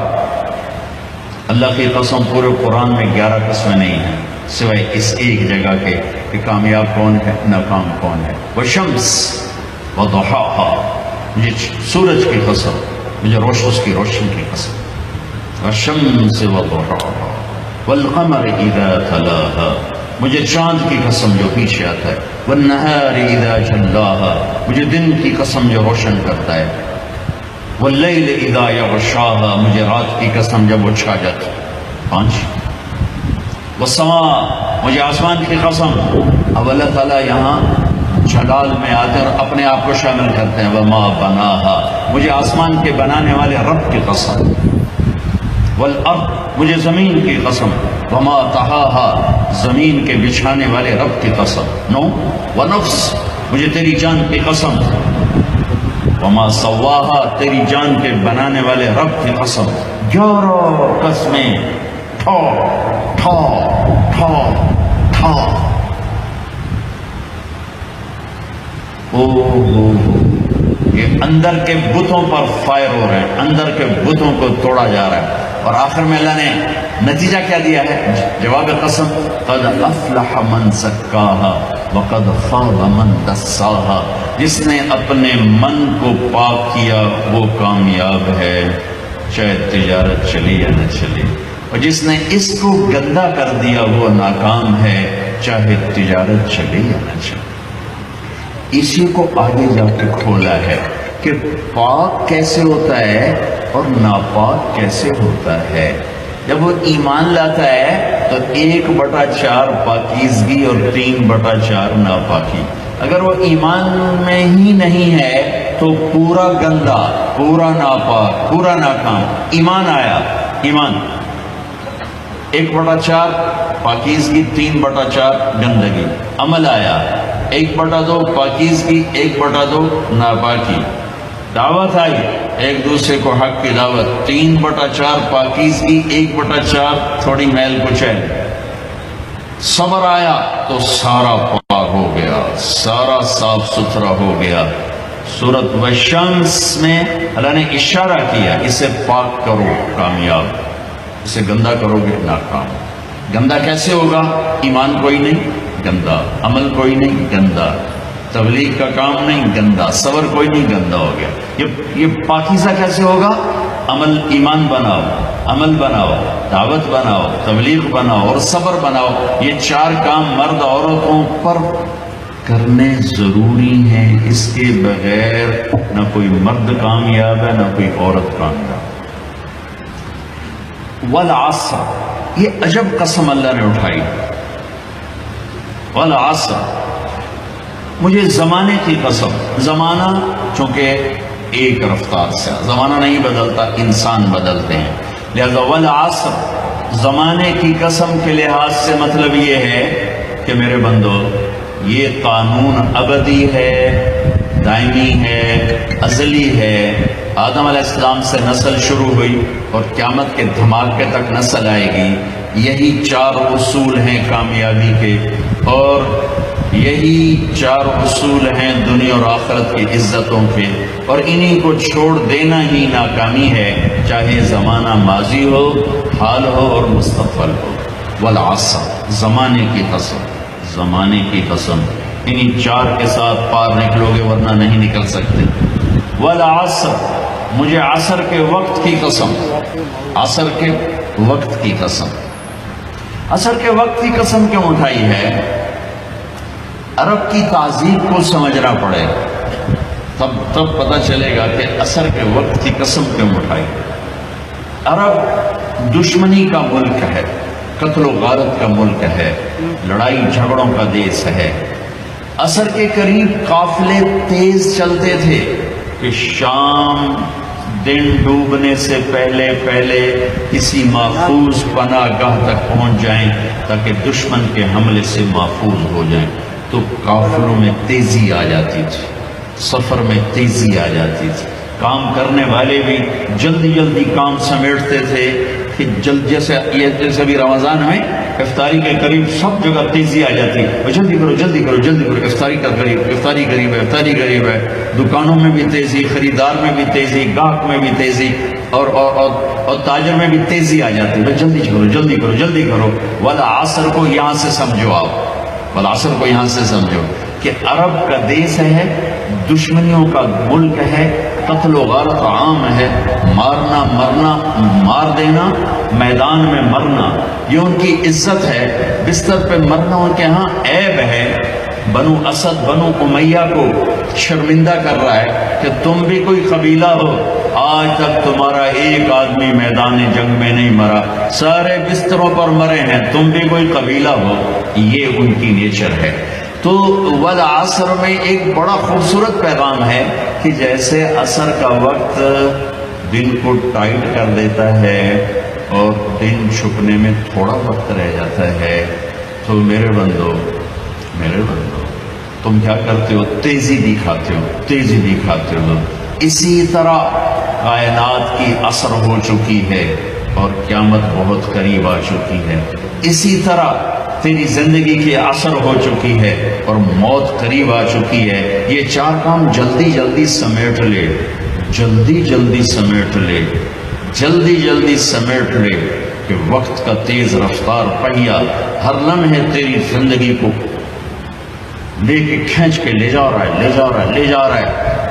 اللہ کی قسم پورے قرآن میں 11 قسمیں نہیں ہیں سوائے اس ایک جگہ کے کہ کامیاب کون ہے، ناکام کون ہے. والشمس وضحاها، یہ سورج کی قسم، مجھے اس کی روشنی کی قسم. والشمس وضحاها والقمر اذا تلاها مجھے چاند کی قسم جو پیچھے آتا ہے، والنہار اذا جلاہا، مجھے دن کی قسم جو روشن کرتا ہے، واللیل اذا یغشاہا، مجھے رات کی قسم جب وہ چھا جاتا ہے، 5، والسماء، مجھے آسمان کی قسم۔ اب اللہ تعالیٰ یہاں جلال میں آتے ہیں اور اپنے آپ کو شامل کرتے ہیں، وما بناہا، مجھے آسمان کے بنانے والے رب کی قسم، والارض، مجھے زمین کی قسم، وما طحاہا، زمین کے بچھانے والے رب کی قسم، 9، ونفس، مجھے تیری جان کی قسم، وما سواہا، تیری جان کے بنانے والے رب کی قسم، 11 قسمیں، ٹھا ٹھا ٹھا ٹھا۔ یہ اندر کے بتوں پر فائر ہو رہے ہیں، اندر کے بتوں کو توڑا جا رہا ہے، اور آخر میں اللہ نے نتیجہ کیا دیا ہے؟ جواب قسم، قد افلح من زکاہا وقد خاب من دساہا، جس نے اپنے من کو پاک کیا وہ کامیاب ہے، چاہے تجارت چلی یا نہ چلی، اور جس نے اس کو گندا کر دیا وہ ناکام ہے، چاہے تجارت چلے یا نہ چلے۔ اسی کو آگے جا کے کھولا ہے کہ پاک کیسے ہوتا ہے اور ناپاک کیسے ہوتا ہے۔ جب وہ ایمان لاتا ہے تو 1/4 پاکیزگی اور 3/4 ناپاکی۔ اگر وہ ایمان میں ہی نہیں ہے تو پورا گندا، پورا ناپاک، پورا ناکام۔ ایمان آیا، ایمان 1/4 پاکیزگی، 3/4 گندگی۔ عمل آیا 1/2 پاکیزگی، 1/2 ناپاکی۔ دعوت آئی ایک دوسرے کو حق کی دعوت، 3/4 پاکیزگی، 1/4 تھوڑی میل کچیل۔ صبر آیا تو سارا پاک ہو گیا، سارا صاف ستھرا ہو گیا۔ سورۃ والشمس میں اللہ نے اشارہ کیا، اسے پاک کرو کامیاب، اسے گندا کرو گے ناکام۔ گندا کیسے ہوگا؟ ایمان کوئی نہیں، گندا، عمل کوئی نہیں، گندا، تبلیغ کا کام نہیں، گندا، صبر کوئی نہیں، گندا ہو گیا۔ یہ پاکیزہ کیسے ہوگا؟ عمل، ایمان بناؤ، عمل بناؤ، دعوت بناؤ، تبلیغ بناؤ اور صبر بناؤ۔ یہ 4 کام مرد عورتوں پر کرنے ضروری ہیں، اس کے بغیر نہ کوئی مرد کامیاب ہے نہ کوئی عورت کامیاب۔ والعصر، یہ عجب قسم اللہ نے اٹھائی، والعصر، مجھے زمانے کی قسم۔ زمانہ چونکہ ایک رفتار سے، زمانہ نہیں بدلتا، انسان بدلتے ہیں، لہذا والعصر، زمانے کی قسم کے لحاظ سے مطلب یہ ہے کہ میرے بندو یہ قانون ابدی ہے، دائمی ہے، ازلی ہے۔ آدم علیہ السلام سے نسل شروع ہوئی اور قیامت کے دھماکے تک نسل آئے گی۔ یہی 4 اصول ہیں کامیابی کے، اور یہی 4 اصول ہیں دنیا اور آخرت کی عزتوں کے، اور انہی کو چھوڑ دینا ہی ناکامی ہے، چاہے زمانہ ماضی ہو، حال ہو اور مستقبل ہو۔ والعصر، زمانے کی قسم، زمانے کی قسم، انہی 4 کے ساتھ پار نکلو گے ورنہ نہیں نکل سکتے۔ والعصر، مجھے عصر کے وقت کی قسم، عصر کے وقت کی قسم۔ عصر کے وقت کی قسم کیوں اٹھائی ہے؟ عرب کی تہذیب کو سمجھنا پڑے، تب پتہ چلے گا کہ عصر کے وقت کی قسم کیوں اٹھائی۔ عرب دشمنی کا ملک ہے، قتل و غارت کا ملک ہے، لڑائی جھگڑوں کا دیس ہے۔ عصر کے قریب قافلے تیز چلتے تھے کہ شام دن ڈوبنے سے پہلے کسی محفوظ پناہ گاہ تک پہنچ جائیں تاکہ دشمن کے حملے سے محفوظ ہو جائیں۔ تو قافلوں میں تیزی آ جاتی تھی، سفر میں تیزی آ جاتی تھی، کام کرنے والے بھی جلدی کام سمیٹتے تھے کہ جیسے بھی رمضان میں افطاری کے قریب سب جگہ تیزی آ جاتی، جلدی کرو، افطاری قریب ہے۔ دکانوں میں بھی تیزی، خریدار میں بھی تیزی، گاہک میں بھی تیزی، اور تاجر میں بھی تیزی آ جاتی ہے، جلدی کرو۔ والعصر کو یہاں سے سمجھو، آپ والعصر کو یہاں سے سمجھو کہ عرب کا دیس ہے، دشمنیوں کا ملک ہے، قتل و غارت عام ہے، مارنا مرنا، مار دینا، میدان میں مرنا، یہ ان کی عزت ہے، بستر پہ مرنا ان کے ہاں عیب ہے۔ بنو اسد بنو امیہ کو شرمندہ کر رہا ہے کہ تم بھی کوئی قبیلہ ہو، آج تک تمہارا ایک آدمی میدان جنگ میں نہیں مرا، سارے بستروں پر مرے ہیں، تم بھی کوئی قبیلہ ہو، یہ ان کی نیچر ہے۔ تو والعصر میں ایک بڑا خوبصورت پیغام ہے کہ جیسے عصر کا وقت دن کو ٹائٹ کر دیتا ہے اور دن چھپنے میں تھوڑا وقت رہ جاتا ہے، تو میرے بندو تم کیا کرتے ہو؟ تیزی دکھاتے ہو۔ اسی طرح کائنات کی عصر ہو چکی ہے اور قیامت بہت قریب آ چکی ہے، اسی طرح تیری زندگی کی عصر ہو چکی ہے اور موت قریب آ چکی ہے۔ یہ چار کام جلدی جلدی سمیٹ لے کہ وقت کا تیز رفتار پہیا ہر لمحے تیری زندگی کو لے کے کھینچ کے لے جا رہا ہے۔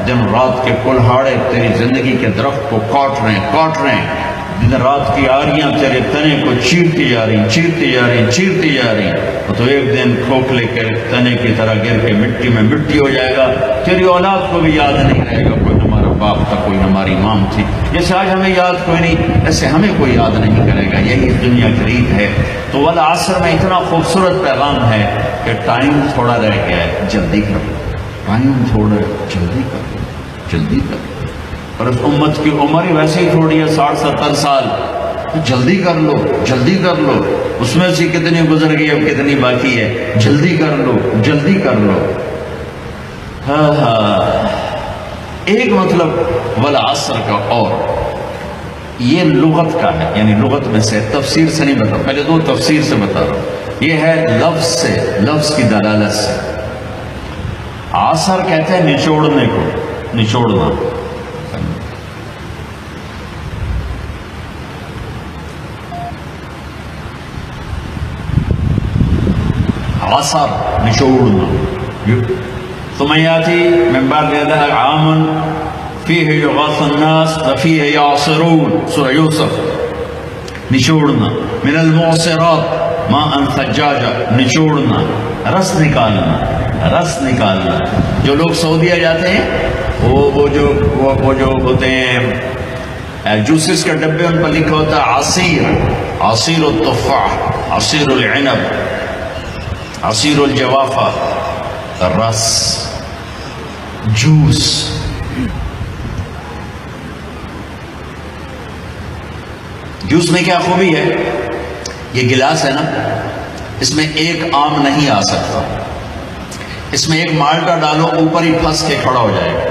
دن رات کے کلہاڑے تیری زندگی کے درخت کو کاٹ رہے ہیں۔ دن رات کی آریاں تیرے تنے کو چیرتی جا رہی، تو ایک دن کھوکھلے کے تنے کی طرح گر کے مٹی میں مٹی ہو جائے گا۔ تیری اولاد کو بھی یاد نہیں رہے گا کوئی ہمارا باپ تھا، کوئی ہماری ماں تھی، جیسے آج ہمیں یاد کوئی نہیں، ایسے ہمیں کوئی یاد نہیں کرے گا۔ یہی دنیا کی ریت ہے۔ تو والعصر میں اتنا خوبصورت پیغام ہے کہ ٹائم تھوڑا رہ گیا ہے، جلدی کرو، جلدی کرو۔ اور اس امت کی عمر ہی ویسے ہی تھوڑی ہے، 60-70 سال، جلدی کر لو۔ اس میں سے کتنی گزر گئی، اب کتنی باقی ہے، جلدی کر لو۔ ایک مطلب والعصر کا، اور یہ لغت کا ہے، یعنی لغت میں سے، تفسیر سے نہیں بتا، پہلے دو تفسیر سے بتا رہا ہوں۔ یہ ہے لفظ کی دلالت سے۔ عصر کہتے ہیں نچوڑنے کو، نچوڑنا۔ عصر نچوڑنا۔ ثم يأتي من بعد ذلك عام فيه يغاث الناس وفيه يعصرون، سورہ یوسف۔ نچوڑنا، من المعصرات ماء ثجاجا، نچوڑنا، رس نکالنا۔ جو لوگ سعودیہ جاتے ہیں وہ جو ہوتے ہیں جوسز کے ڈبے، ان پر لکھا ہوتا ہے عصیر التفاح، عصیر العنب، عصیر الجوافہ، رس، جوس۔ جوس میں کیا خوبی ہے؟ یہ گلاس ہے نا، اس میں ایک آم نہیں آ سکتا، اس میں ایک مالٹا ڈالو اوپر ہی پھنس کے کھڑا ہو جائے گا،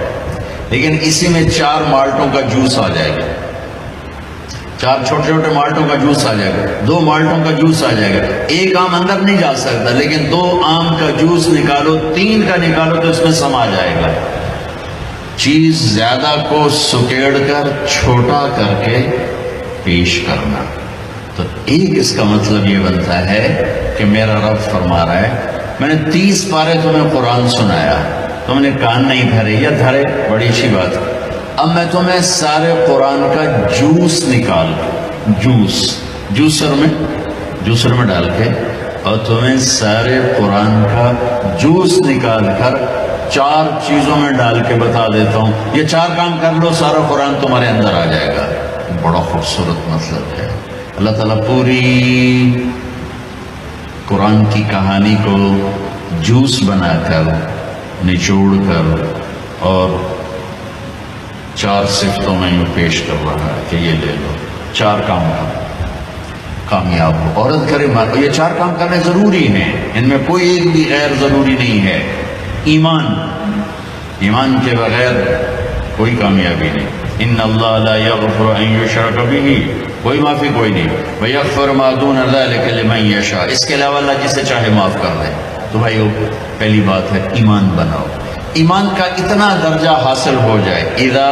لیکن اسی میں 4 مالٹوں کا جوس آ جائے گا، 4 چھوٹے مالٹوں کا جوس آ جائے گا، 2 مالٹوں کا جوس آ جائے گا۔ ایک آم اندر نہیں جا سکتا، لیکن 2 آم کا جوس نکالو، 3 کا نکالو تو اس میں سما جائے گا۔ چیز زیادہ کو سکیڑ کر چھوٹا کر کے پیش کرنا، تو ایک اس کا مطلب یہ بنتا ہے کہ میرا رب فرما رہا ہے، میں نے 30 پارے تمہیں قرآن سنایا، تم نے کان نہیں دھرے، یا دھرے، بڑی اچھی بات، اب میں تمہیں سارے قرآن کا جوس نکال، جوسر میں ڈال کے، اور تمہیں سارے قرآن کا جوس نکال کر 4 چیزوں میں ڈال کے بتا دیتا ہوں، یہ 4 کام کر لو، سارا قرآن تمہارے اندر آ جائے گا۔ بڑا خوبصورت مطلب ہے۔ اللہ تعالیٰ پوری قرآن کی کہانی کو جوس بنا کر، نچوڑ کر، اور 4 صفتوں میں یہ پیش کر رہا ہے کہ یہ لے لو، 4 کام کامیاب ہو۔ عورت کرے مرد، یہ 4 کام کرنے ضروری ہیں، ان میں کوئی ایک بھی غیر ضروری نہیں ہے۔ ایمان کے بغیر کوئی کامیابی نہیں۔ ان اللہ لا یغفر ان یشرک بہ، کوئی معافی کوئی نہیں، ویغفر ما دون ذلک لمن یشاء، اس کے علاوہ اللہ جسے چاہے معاف کر دے۔ تو بھائیو، پہلی بات ہے ایمان بناؤ، ایمان کا اتنا درجہ حاصل ہو جائے، اذا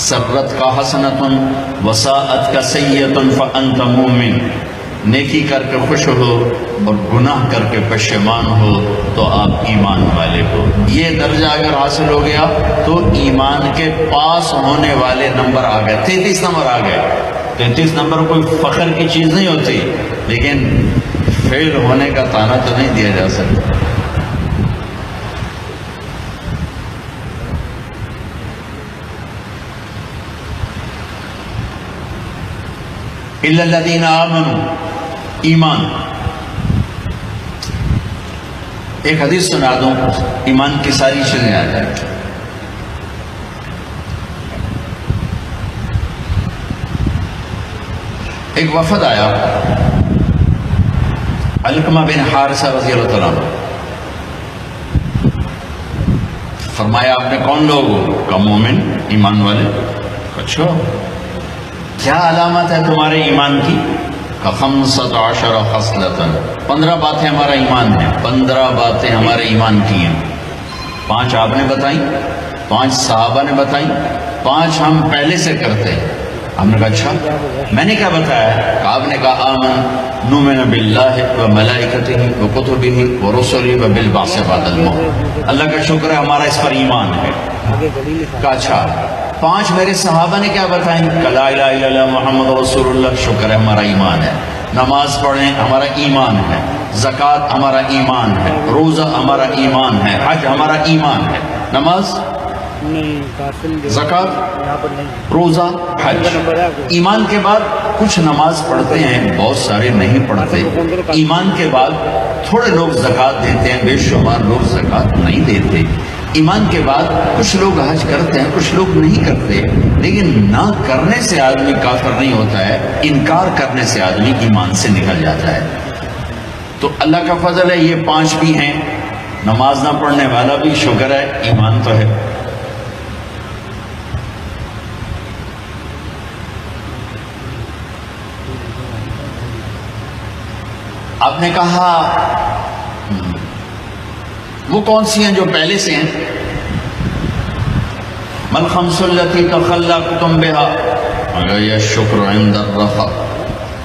سرت کا حسنۃ وساءت کا سیئۃ فانت مومن، نیکی کر کے خوش ہو اور گناہ کر کے پشیمان ہو تو آپ ایمان والے ہو. یہ درجہ اگر حاصل ہو گیا تو ایمان کے پاس ہونے والے نمبر آ گئے. 33 نمبر آ گئے. 33 نمبر کوئی فخر کی چیز نہیں ہوتی، لیکن فیل ہونے کا تانا تو نہیں دیا جا سکتا. الا الذین آمنوا، ایمان. ایک حدیث سنا دوں، ایمان کی ساری چیزیں آ جائیں. ایک وفد آیا علقمہ بن حارثہ رضی اللہ تعالیٰ عنہ. فرمایا آپ نے کون لوگ ہو؟ کہا مومن، ایمان والے. اچھا کیا علامت ہے تمہارے ایمان کی؟ کہ 15 خصلۃ، 15 باتیں ہمارا ایمان ہے. 15 باتیں ہمارے ایمان کی ہیں. 5 آپ نے بتائیں، 5 صحابہ نے بتائیں، 5 ہم پہلے سے کرتے ہیں. ہم نے کہا اچھا میں نے کیا بتایا؟ کہ آپ نے کہا آمن نؤمن باللہ و ملائکتہ و کتبہ و رسلہ و بالبعث بعد الموت. اللہ کا شکر ہے ہمارا اس پر ایمان ہے. کہا اچھا 5 میرے صحابہ نے کیا بتائیں؟ کہ لا الہ الا اللہ محمد رسول اللہ. شکر ہے ہمارا ایمان ہے. نماز پڑھیں ہمارا ایمان ہے. زکوٰۃ ہمارا ایمان ہے. روزہ ہمارا ایمان ہے. حج ہمارا ایمان ہے. نماز، زکوٰۃ، روزہ، حج. ایمان کے بعد کچھ نماز پڑھتے ہیں، بہت سارے نہیں پڑھتے. ایمان کے بعد تھوڑے لوگ زکوٰۃ دیتے ہیں، بے شمار لوگ زکوٰۃ نہیں دیتے. ایمان کے بعد کچھ لوگ حج کرتے ہیں، کچھ لوگ نہیں کرتے. لیکن نہ کرنے سے آدمی کافر نہیں ہوتا ہے، انکار کرنے سے آدمی ایمان سے نکل جاتا ہے. تو اللہ کا فضل ہے یہ 5 بھی ہیں. نماز نہ پڑھنے والا بھی شکر ہے ایمان تو ہے. آپ نے کہا وہ کون سی ہیں جو پہلے سے ہیں؟ مل خمس التی تخلقتم بها، یہ شکر عند الرخاء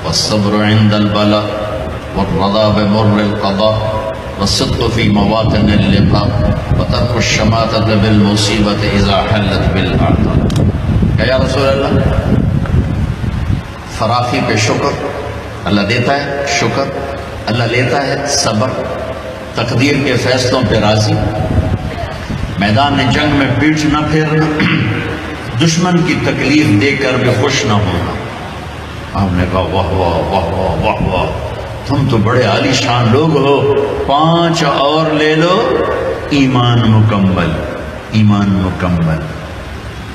والصبر عند البلاء والرضا بمر القضاء والصدق في مواطن اللقاء وترك الشماتة بالمصيبة اذا حلت بالاعداء. کہ یا رسول اللہ فراخی پہ شکر، اللہ دیتا ہے شکر، اللہ لیتا ہے صبر، تقدیر کے فیصلوں پہ راضی، میدان جنگ میں پیٹھ نہ پھیرنا، دشمن کی تکلیف دے کر بھی خوش نہ ہونا. آپ نے کہا واہ واہ واہ واہ واہ واہ، تم تو بڑے عالی شان لوگ ہو. 5 اور لے لو، ایمان مکمل. ایمان مکمل.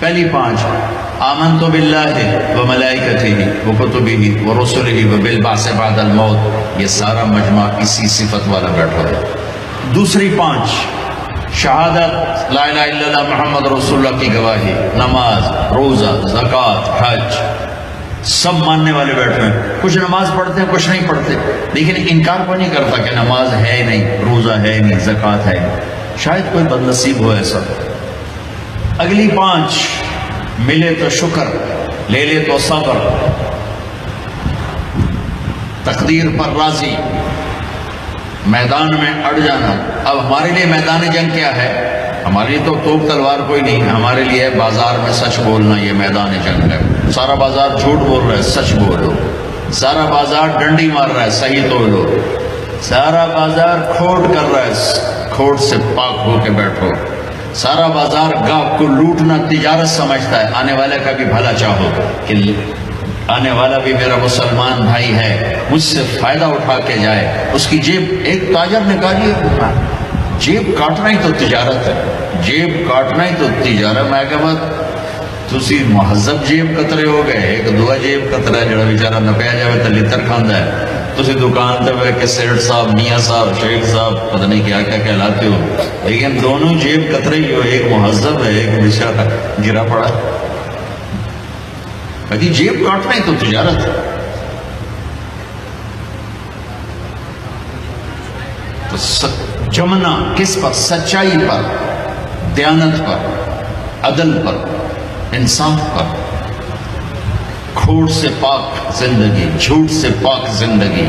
پہلی 5 آمنت باللہ و ملائکتہ و کتبہ و رسلہ و بالبعث بعد الموت. یہ سارا مجمع اسی صفت والا بیٹھا ہے. دوسری 5 شہادت لا الہ الا اللہ محمد رسول اللہ کی گواہی، نماز، روزہ، زکوٰۃ، حج، سب ماننے والے بیٹھے ہیں. کچھ نماز پڑھتے ہیں، کچھ نہیں پڑھتے، لیکن انکار کوئی نہیں کرتا کہ نماز ہے نہیں، روزہ ہے نہیں، زکوٰۃ ہے نہیں. شاید کوئی بد نصیب ہو ایسا. اگلی 5 ملے تو شکر، لے لے تو صبر، تقدیر پر راضی، میدان میں اڑ جانا. اب ہمارے لیے میدان جنگ کیا ہے؟ ہمارے لیے تو توپ تلوار کوئی نہیں، ہمارے لیے بازار میں سچ بولنا یہ میدان جنگ ہے. سارا بازار جھوٹ بول رہا ہے، سچ بولو. سارا بازار ڈنڈی مار رہا ہے، صحیح تولو. سارا بازار کھوٹ کر رہا ہے، کھوٹ سے پاک ہو کے بیٹھو. سارا بازار گاہک کو لوٹنا تجارت سمجھتا ہے. آنے والے کا بھی بھلا چاہو کہ آنے والا بھی میرا مسلمان بھائی ہے، مجھ سے فائدہ اٹھا کے جائے. اس کی جیب، ایک تاجر نکالیے، جیب کاٹنا ہی تو تجارت ہے. جیب کاٹنا ہی تو تجارت. میں کہا تسی مہذب جیب کترے ہو گئے. ایک دعا جیب کترا ہے جڑا بیچارہ نپیا جائے تو لتر کھاندا ہے. تسی دکان تے بیٹھ کے سیٹ صاحب، میاں صاحب، شیخ صاحب پتہ نہیں کیا کیا کہلاتے ہو، لیکن دونوں جیب کترے ہی ہو. ایک مہذب ہے، ایک بیچارہ گرا پڑا. کہتی جیب کاٹنا ہی تو تجارت ہے. تو جمنا کس پر؟ سچائی پر، دیانت پر، عدل پر، انصاف پر. جھوٹ سے پاک زندگی، جھوٹ سے پاک زندگی،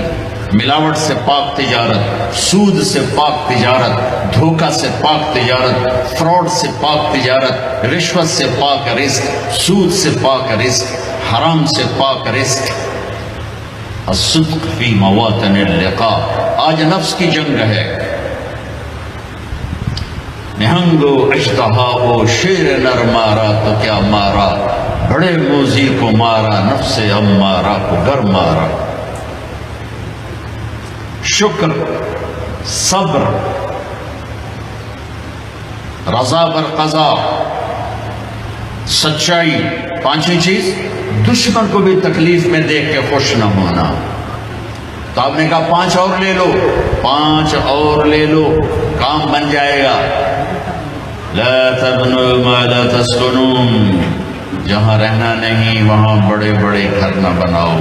ملاوٹ سے پاک تجارت، سود سے پاک تجارت، دھوکہ سے پاک تجارت، فراڈ سے پاک تجارت، رشوت سے پاک رزق، سود سے پاک رزق، حرام سے پاک رزق۔ الصدق فی مواطن اللقاء۔ آج نفس کی جنگ ہے، نہنگو اجتہا شیر نر مارا تو کیا مارا، بڑے موذی کو مارا نفس امارہ کو گر مارا۔ شکر، صبر، رضا بر قضا، سچائی، پانچویں چیز دشمن کو بھی تکلیف میں دیکھ کے خوش نہ ہونا۔ تو آپ نے کہا 5 اور لے لو، 5 اور لے لو، کام بن جائے گا۔ لا تبنوا ما لا تسکنون، جہاں رہنا نہیں وہاں بڑے بڑے گھر نہ بناؤ،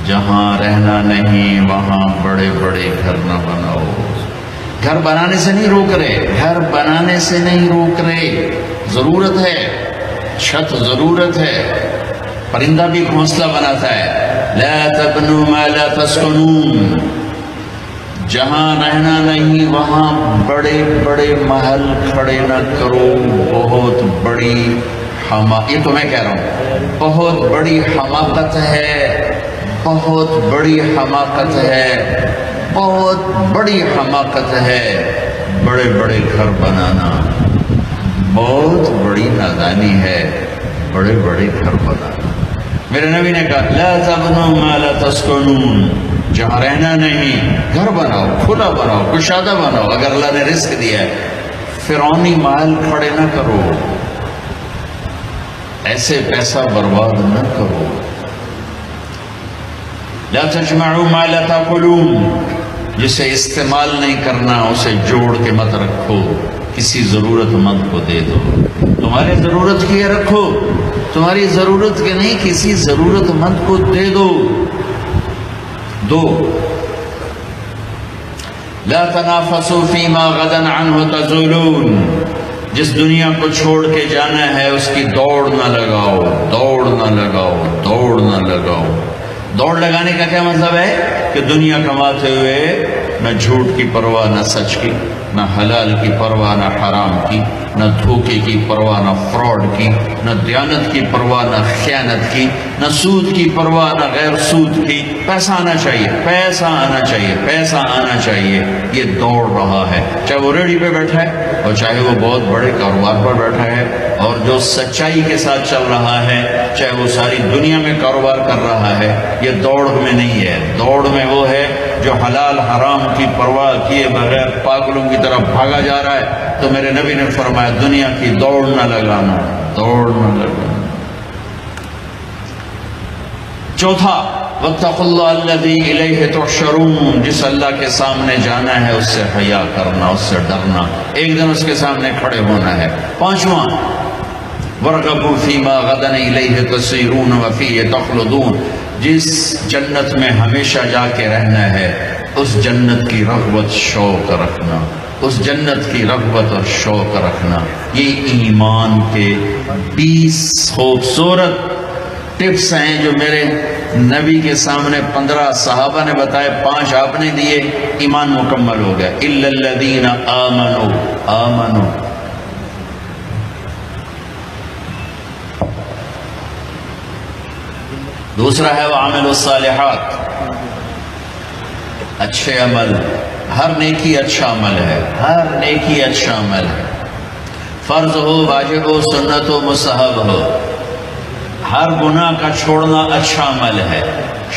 جہاں رہنا نہیں وہاں بڑے بڑے گھر نہ بناؤ۔ گھر بنانے سے نہیں روک رہے، گھر بنانے سے نہیں روک رہے، ضرورت ہے، چھت ضرورت ہے، پرندہ بھی گھونسلہ بناتا ہے۔ لا تبنوا ما لا تسکنون، جہاں رہنا نہیں وہاں بڑے بڑے محل کھڑے نہ کرو، بہت بڑی یہ تو میں کہہ رہا ہوں، بہت بڑی حماقت ہے، بہت بڑی حماقت ہے، بہت بڑی حماقت ہے بڑے بڑے گھر بنانا، بہت بڑی نادانی ہے بڑے بڑے گھر بنانا۔ میرے نبی نے کہا لا تبنوا ما لا تسکنون، جہاں رہنا نہیں گھر بناؤ، کھلا بناؤ، کشادہ بناؤ۔ اگر اللہ نے رزق دیا ہے، فرعونی محل کھڑے نہ کرو، ایسے پیسہ برباد نہ کرو۔ لا تجمعوا ما لا تاکلون، جسے استعمال نہیں کرنا اسے جوڑ کے مت رکھو، کسی ضرورت مند کو دے دو۔ تمہاری ضرورت کی ہے رکھو، تمہاری ضرورت کے نہیں کسی ضرورت مند کو دے دو۔ لا تنافسوا فيما غدا عنه تزولون، جس دنیا کو چھوڑ کے جانا ہے اس کی دوڑ نہ لگاؤ، دوڑ نہ لگاؤ، دوڑ نہ لگاؤ۔ دوڑ لگانے کا کیا مطلب ہے کہ دنیا کماتے ہوئے نہ جھوٹ کی پرواہ نہ سچ کی، نہ حلال کی پرواہ نہ حرام کی، نہ دھوکے کی پرواہ نہ فراڈ کی، نہ دیانت کی پرواہ نہ خیانت کی، نہ سود کی پرواہ نہ غیر سود کی۔ پیسہ آنا چاہیے، پیسہ آنا چاہیے، پیسہ آنا چاہیے، یہ دوڑ رہا ہے، چاہے وہ ریڑھی پہ بیٹھا ہے اور چاہے وہ بہت بڑے کاروبار پر بیٹھا ہے، اور جو سچائی کے ساتھ چل رہا ہے چاہے وہ ساری دنیا میں کاروبار کر رہا ہے۔ یہ دوڑ میں نہیں ہے، دوڑ میں وہ ہے جو حلال حرام کی پرواہ کیے بغیر پاگلوں کی طرف بھاگا جا رہا ہے۔ تو میرے نبی نے فرمایا دنیا کی دوڑ نہ لگانا، دوڑ نہ لگانا۔ چوتھا واتقوا اللہ الذی الیہ تحشرون، جس اللہ کے سامنے جانا ہے اس سے حیا کرنا، اس سے ڈرنا، ایک دن اس کے سامنے کھڑے ہونا ہے۔ پانچواں وارغبوا فیما غدا الیہ تسیرون وفیہ تخلدون، جس جنت میں ہمیشہ جا کے رہنا ہے اس جنت کی رغبت شوق رکھنا، اس جنت کی رغبت اور شوق رکھنا۔ یہ ایمان کے 20 خوبصورت ٹپس ہیں جو میرے نبی کے سامنے 15 صحابہ نے بتائے، 5 آپ نے دیے، ایمان مکمل ہو گیا۔ الا الذین آمنوا، آمنوا۔ دوسرا ہے وعملوا الصالحات، اچھے عمل، ہر نیکی اچھا عمل ہے، ہر نیکی اچھا عمل ہے، فرض ہو، واجب ہو، سنت ہو، مستحب ہو۔ ہر گناہ کا چھوڑنا اچھا عمل ہے،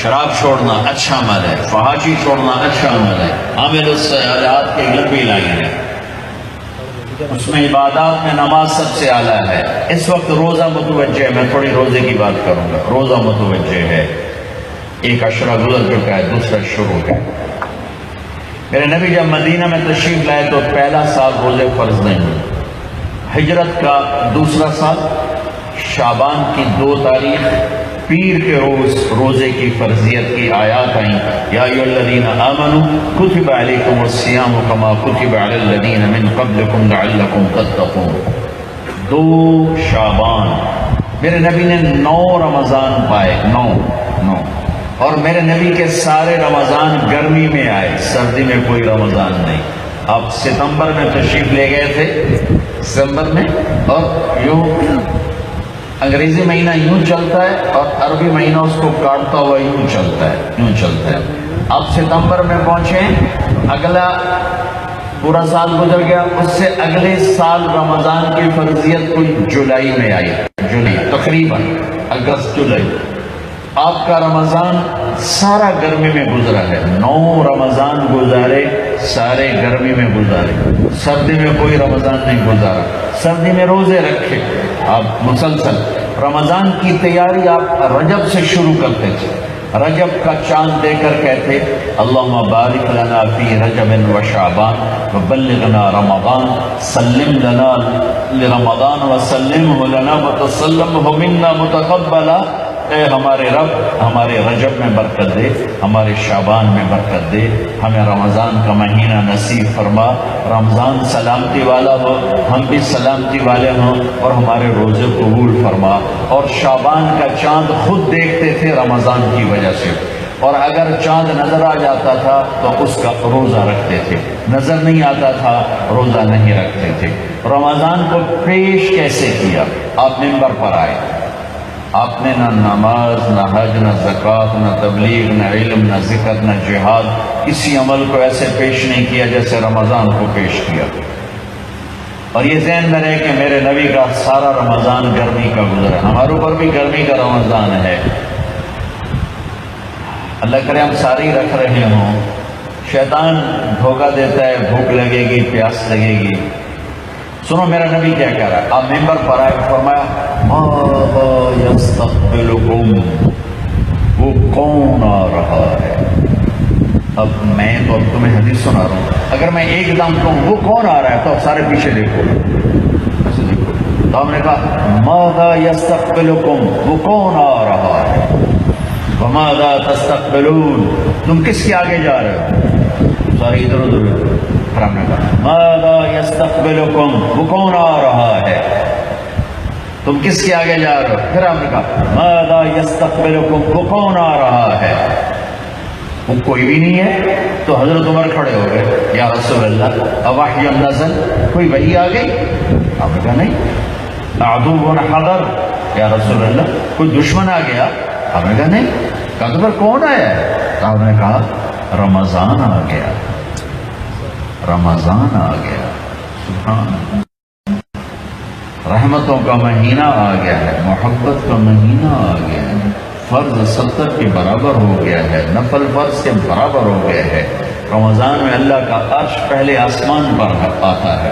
شراب چھوڑنا اچھا عمل ہے، فحاشی چھوڑنا اچھا عمل ہے۔ عامل الصالحات کی لمبی لائن ہے، اس میں عبادات میں نماز سب سے اعلیٰ ہے۔ اس وقت روزہ متوجہ ہے، میں تھوڑی روزے کی بات کروں گا۔ روزہ متوجہ ہے، ایک عشرہ گزر چکا ہے، دوسرا شروع ہے۔ میرے نبی جب مدینہ میں تشریف لائے تو پہلا سال روزے فرض نہیں ہوئے۔ ہجرت کا دوسرا سال شعبان کی 2 تاریخ پیر کے روز روزے کی فرضیت کی آیات آئیں، یا ایھا الذین آمنوا کتب علیکم الصیام کما کتب علی الذین من قبلکم لعلکم تتقون۔ 2 شعبان میرے نبی نے 9 رمضان پائے، 9 اور میرے نبی کے سارے رمضان گرمی میں آئے، سردی میں کوئی رمضان نہیں۔ آپ ستمبر میں تشریف لے گئے تھے، ستمبر میں، اور یوں انگریزی مہینہ یوں چلتا ہے اور عربی مہینہ اس کو کاٹتا ہوا یوں چلتا ہے۔ آپ ستمبر میں پہنچے، اگلا پورا سال گزر گیا، اس سے اگلے سال رمضان کی فرضیت کوئی جولائی میں آئی، جولائی تقریباً اگست جولائی۔ آپ کا رمضان سارا گرمی میں گزرا ہے، 9 رمضان گزارے، سارے گرمی میں گزارے، سردی میں کوئی رمضان نہیں گزارا۔ سردی میں روزے رکھے آپ مسلسل، رمضان کی تیاری آپ رجب سے شروع کرتے تھے، رجب کا چاند دے کر کہتے اللہم بارک لنا فی رجب و شعبان وبلغنا رمضان، سلم لنا لرمضان وسلمہ لنا وتسلمہ منا متقبلا۔ اے ہمارے رب، ہمارے رجب میں برکت دے، ہمارے شعبان میں برکت دے، ہمیں رمضان کا مہینہ نصیب فرما، رمضان سلامتی والا ہو، ہم بھی سلامتی والے ہوں، اور ہمارے روزے قبول فرما۔ اور شعبان کا چاند خود دیکھتے تھے رمضان کی وجہ سے، اور اگر چاند نظر آ جاتا تھا تو اس کا روزہ رکھتے تھے، نظر نہیں آتا تھا روزہ نہیں رکھتے تھے۔ رمضان کو پیش کیسے کیا؟ آپ منبر پر آئے، آپ نے نہ نماز، نہ حج، نہ زکوٰۃ، نہ تبلیغ، نہ علم، نہ ذکر، نہ جہاد، کسی عمل کو ایسے پیش نہیں کیا جیسے رمضان کو پیش کیا۔ اور یہ ذہن میں رہے کہ میرے نبی کا سارا رمضان گرمی کا گزرا، ہمارے اوپر بھی گرمی کا رمضان ہے۔ اللہ کرے ہم ساری رکھ رہے ہوں، شیطان دھوکہ دیتا ہے، بھوک لگے گی، پیاس لگے گی۔ سنو میرا نبی کیا کہہ رہا ہے، آپ ممبر پر آئے، فرمایا ماذا یستقبلکم، وہ کون آ رہا ہے؟ اب میں تو اب تمہیں حدیث سنا رہا ہوں، اگر میں ایک دم کہوں وہ کون آ رہا ہے تو سارے پیچھے دیکھو، ایسے دیکھو۔ تو ہم نے کہا ماذا یستقبلکم، وہ کون آ رہا ہے؟ وماذا تستقبلون، تم کس کے آگے جا رہے ہو؟ سارے ادھر ادھر۔ پھر ہم نے کہا ماذا یستقبلکم، وہ کون آ رہا ہے؟ تم کس کے آگے جا رہے ہو؟ پھر ہم نے کہا ماذا یستقبلکم، وہ کون آ رہا ہے؟ وہ کوئی بھی نہیں ہے۔ تو حضرت عمر کھڑے ہو گئے، یا رسول اللہ اوحی نزل، کوئی وحی آ گئی؟ آپ نے کہا نہیں۔ عدو حضر، یا رسول اللہ کوئی دشمن آ گیا؟ آپ نے کہا نہیں۔ کہا تو پھر کون آیا ہے؟ آپ نے کہا رمضان آ گیا، رمضان آ گیا، سبحان، رحمتوں کا مہینہ آ گیا ہے، محبت کا مہینہ آ گیا ہے، فرض 70 کے برابر ہو گیا ہے، نفل فرض کے برابر ہو گیا ہے۔ رمضان میں اللہ کا عرش پہلے آسمان پر آتا ہے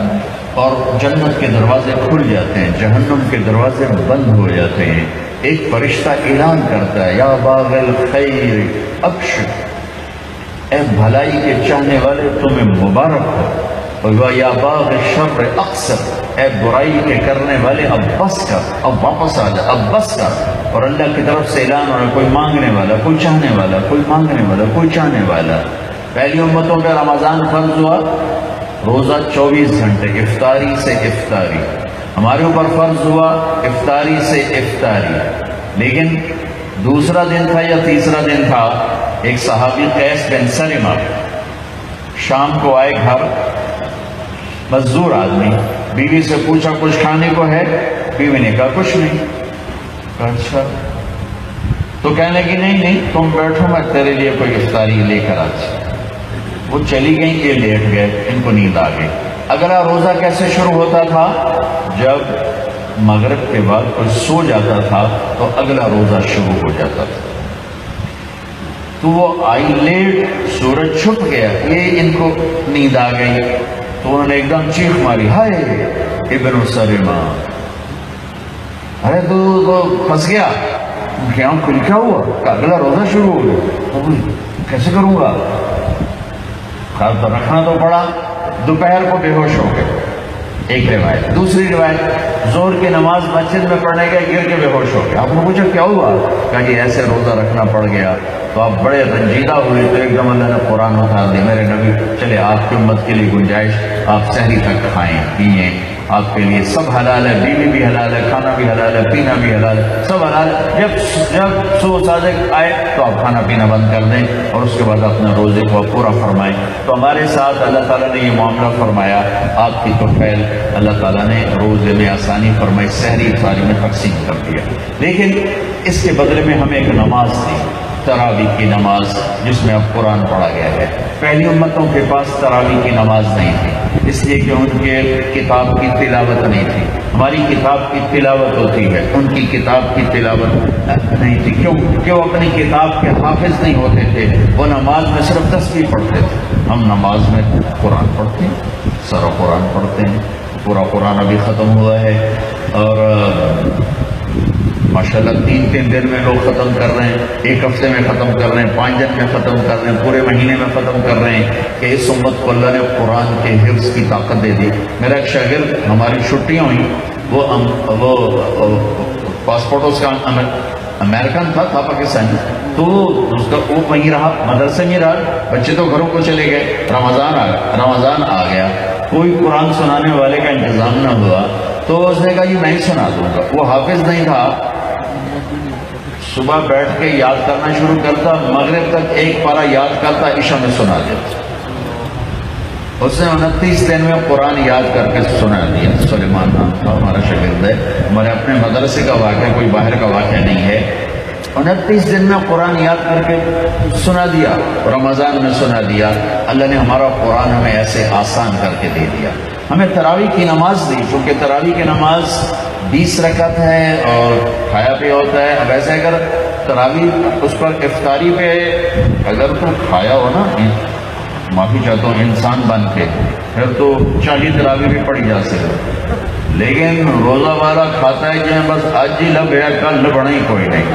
اور جنت کے دروازے کھل جاتے ہیں، جہنم کے دروازے بند ہو جاتے ہیں۔ ایک فرشتہ اعلان کرتا ہے یا باغ الخیر ابشر، اے بھلائی کے چاہنے والے تمہیں مبارک ہو، اور یا باغ شر اقصر، اے برائی کے کرنے والے اب بس کر، اب واپس آ جا، اب بس کر۔ اور اللہ کی طرف سے اعلان ہو رہا ہے، کوئی مانگنے والا، کوئی چاہنے والا، کوئی مانگنے والا، کوئی چاہنے والا۔ پہلی امتوں پہ رمضان فرض ہوا روزہ 24 گھنٹے، افطاری سے افطاری۔ ہمارے اوپر فرض ہوا افطاری سے افطاری، لیکن دوسرا دن تھا یا تیسرا دن تھا، ایک صحابی قیس بن سلمہ شام کو آئے گھر، مزدور آدمی، بیوی سے پوچھا کچھ کھانے کو ہے؟ بیوی نے کہا کچھ نہیں۔ کہا اچھا، تو کہنے لگی نہیں تم بیٹھو، میں تیرے لیے کوئی افطاری لے کر آتی۔ وہ چلی گئیں، یہ لیٹ گئے، ان کو نیند آ گئی۔ اگلا روزہ کیسے شروع ہوتا تھا؟ جب مغرب کے بعد کوئی سو جاتا تھا تو اگلا روزہ شروع ہو جاتا تھا۔ تو وہ آئی لیٹ، سورج چھپ گیا، یہ ان کو نیند آ گئی، تو انہوں نے ایک دم چیخ ماری، ہائے ابن سلمہ، ارے تو پھنس گیا، کیا ہوا؟ کہ اگلا روزہ شروع ہو گیا، کیسے کروں گا؟ خیال تو رکھنا تو پڑا۔ دوپہر کو بے ہوش ہو گئے، ایک روایت۔ دوسری روایت، زور کی نماز مسجد میں پڑھنے گئے، گر کے بے ہوش ہو گئے۔ آپ نے پوچھا کیا ہوا؟ کہا کہ ایسے روزہ رکھنا پڑ گیا۔ تو آپ بڑے رنجیدہ ہوئے، تو ایک دم اللہ نے قرآن اتار دیا، میرے نبی چلے آپ کی امت کے لیے گنجائش، آپ سحری تک کھائیں پیئیں، آپ کے لیے سب حلال ہے، بیوی بھی حلال ہے، کھانا بھی حلال ہے، پینا بھی حلال ہے، سب حلال ہے۔ جب صبح صادق آئے تو آپ کھانا پینا بند کر دیں اور اس کے بعد اپنے روزے کو پورا فرمائیں۔ تو ہمارے ساتھ اللہ تعالیٰ نے یہ معاملہ فرمایا، آپ کی توفیل اللہ تعالیٰ نے روزے میں آسانی فرمائی، سحری افطاری میں تقسیم کر دیا۔ لیکن اس کے بدلے میں ہمیں ایک نماز دی، تراویح کی نماز، جس میں اب قرآن پڑھا گیا ہے۔ پہلی امتوں کے پاس تراویح کی نماز نہیں تھی، اس لیے کہ ان کے کتاب کی تلاوت نہیں تھی۔ ہماری کتاب کی تلاوت ہوتی ہے، ان کی کتاب کی تلاوت نہیں تھی۔ کیوں کہ وہ اپنی کتاب کے حافظ نہیں ہوتے تھے، وہ نماز میں صرف تسبیح پڑھتے تھے۔ ہم نماز میں قرآن پڑھتے ہیں، سارا قرآن پڑھتے ہیں، پورا قرآن ابھی ختم ہوا ہے، اور ماشاءاللہ 3 دن میں لوگ ختم کر رہے ہیں، 1 ہفتے میں ختم کر رہے ہیں، 5 دن میں ختم کر رہے ہیں، پورے مہینے میں ختم کر رہے ہیں کہ اس امت کو اللہ نے قرآن کے حفظ کی طاقت دے دی۔ میرا ایک شاگرد، ہماری چھٹیاں ہوئیں، وہ پاسپورٹ اس کا امریکن تھا پاکستانی، تو اس کا وہ وہیں رہا، مدرسے میں رہا، بچے تو گھروں کو چلے گئے، رمضان آ گیا، کوئی قرآن سنانے والے کا انتظام نہ ہوا، تو اس نے کہا یہ میں ہی سنا دوں گا۔ وہ حافظ نہیں تھا، صبح بیٹھ کے یاد کرنا شروع کرتا، مغرب تک ایک پارہ یاد کرتا، عشاء میں سنا دیتا۔ اس نے 29 دن میں قرآن یاد کر کے سنا دیا۔ سلیمان نام تھا، ہمارا شاگرد ہے، ہمارے اپنے مدرسے کا واقعہ، کوئی باہر کا واقعہ نہیں ہے۔ 29 دن میں قرآن یاد کر کے سنا دیا، رمضان میں سنا دیا۔ اللہ نے ہمارا قرآن ہمیں ایسے آسان کر کے دے دیا۔ ہمیں تراویح کی نماز دی، چونکہ تراویح کی نماز 20 رکعت ہے اور کھایا پیا ہوتا ہے۔ اب ایسے اگر تراویح اس پر افطاری پہ اگر تو کھایا ہو نا، معافی چاہتا ہوں انسان بن کے، پھر تو 40 تراویح بھی پڑھی جا سکے، لیکن روزہ والا کھاتا ہے کہ بس آج ہی لب ہے، کل لبڑا ہی کوئی نہیں،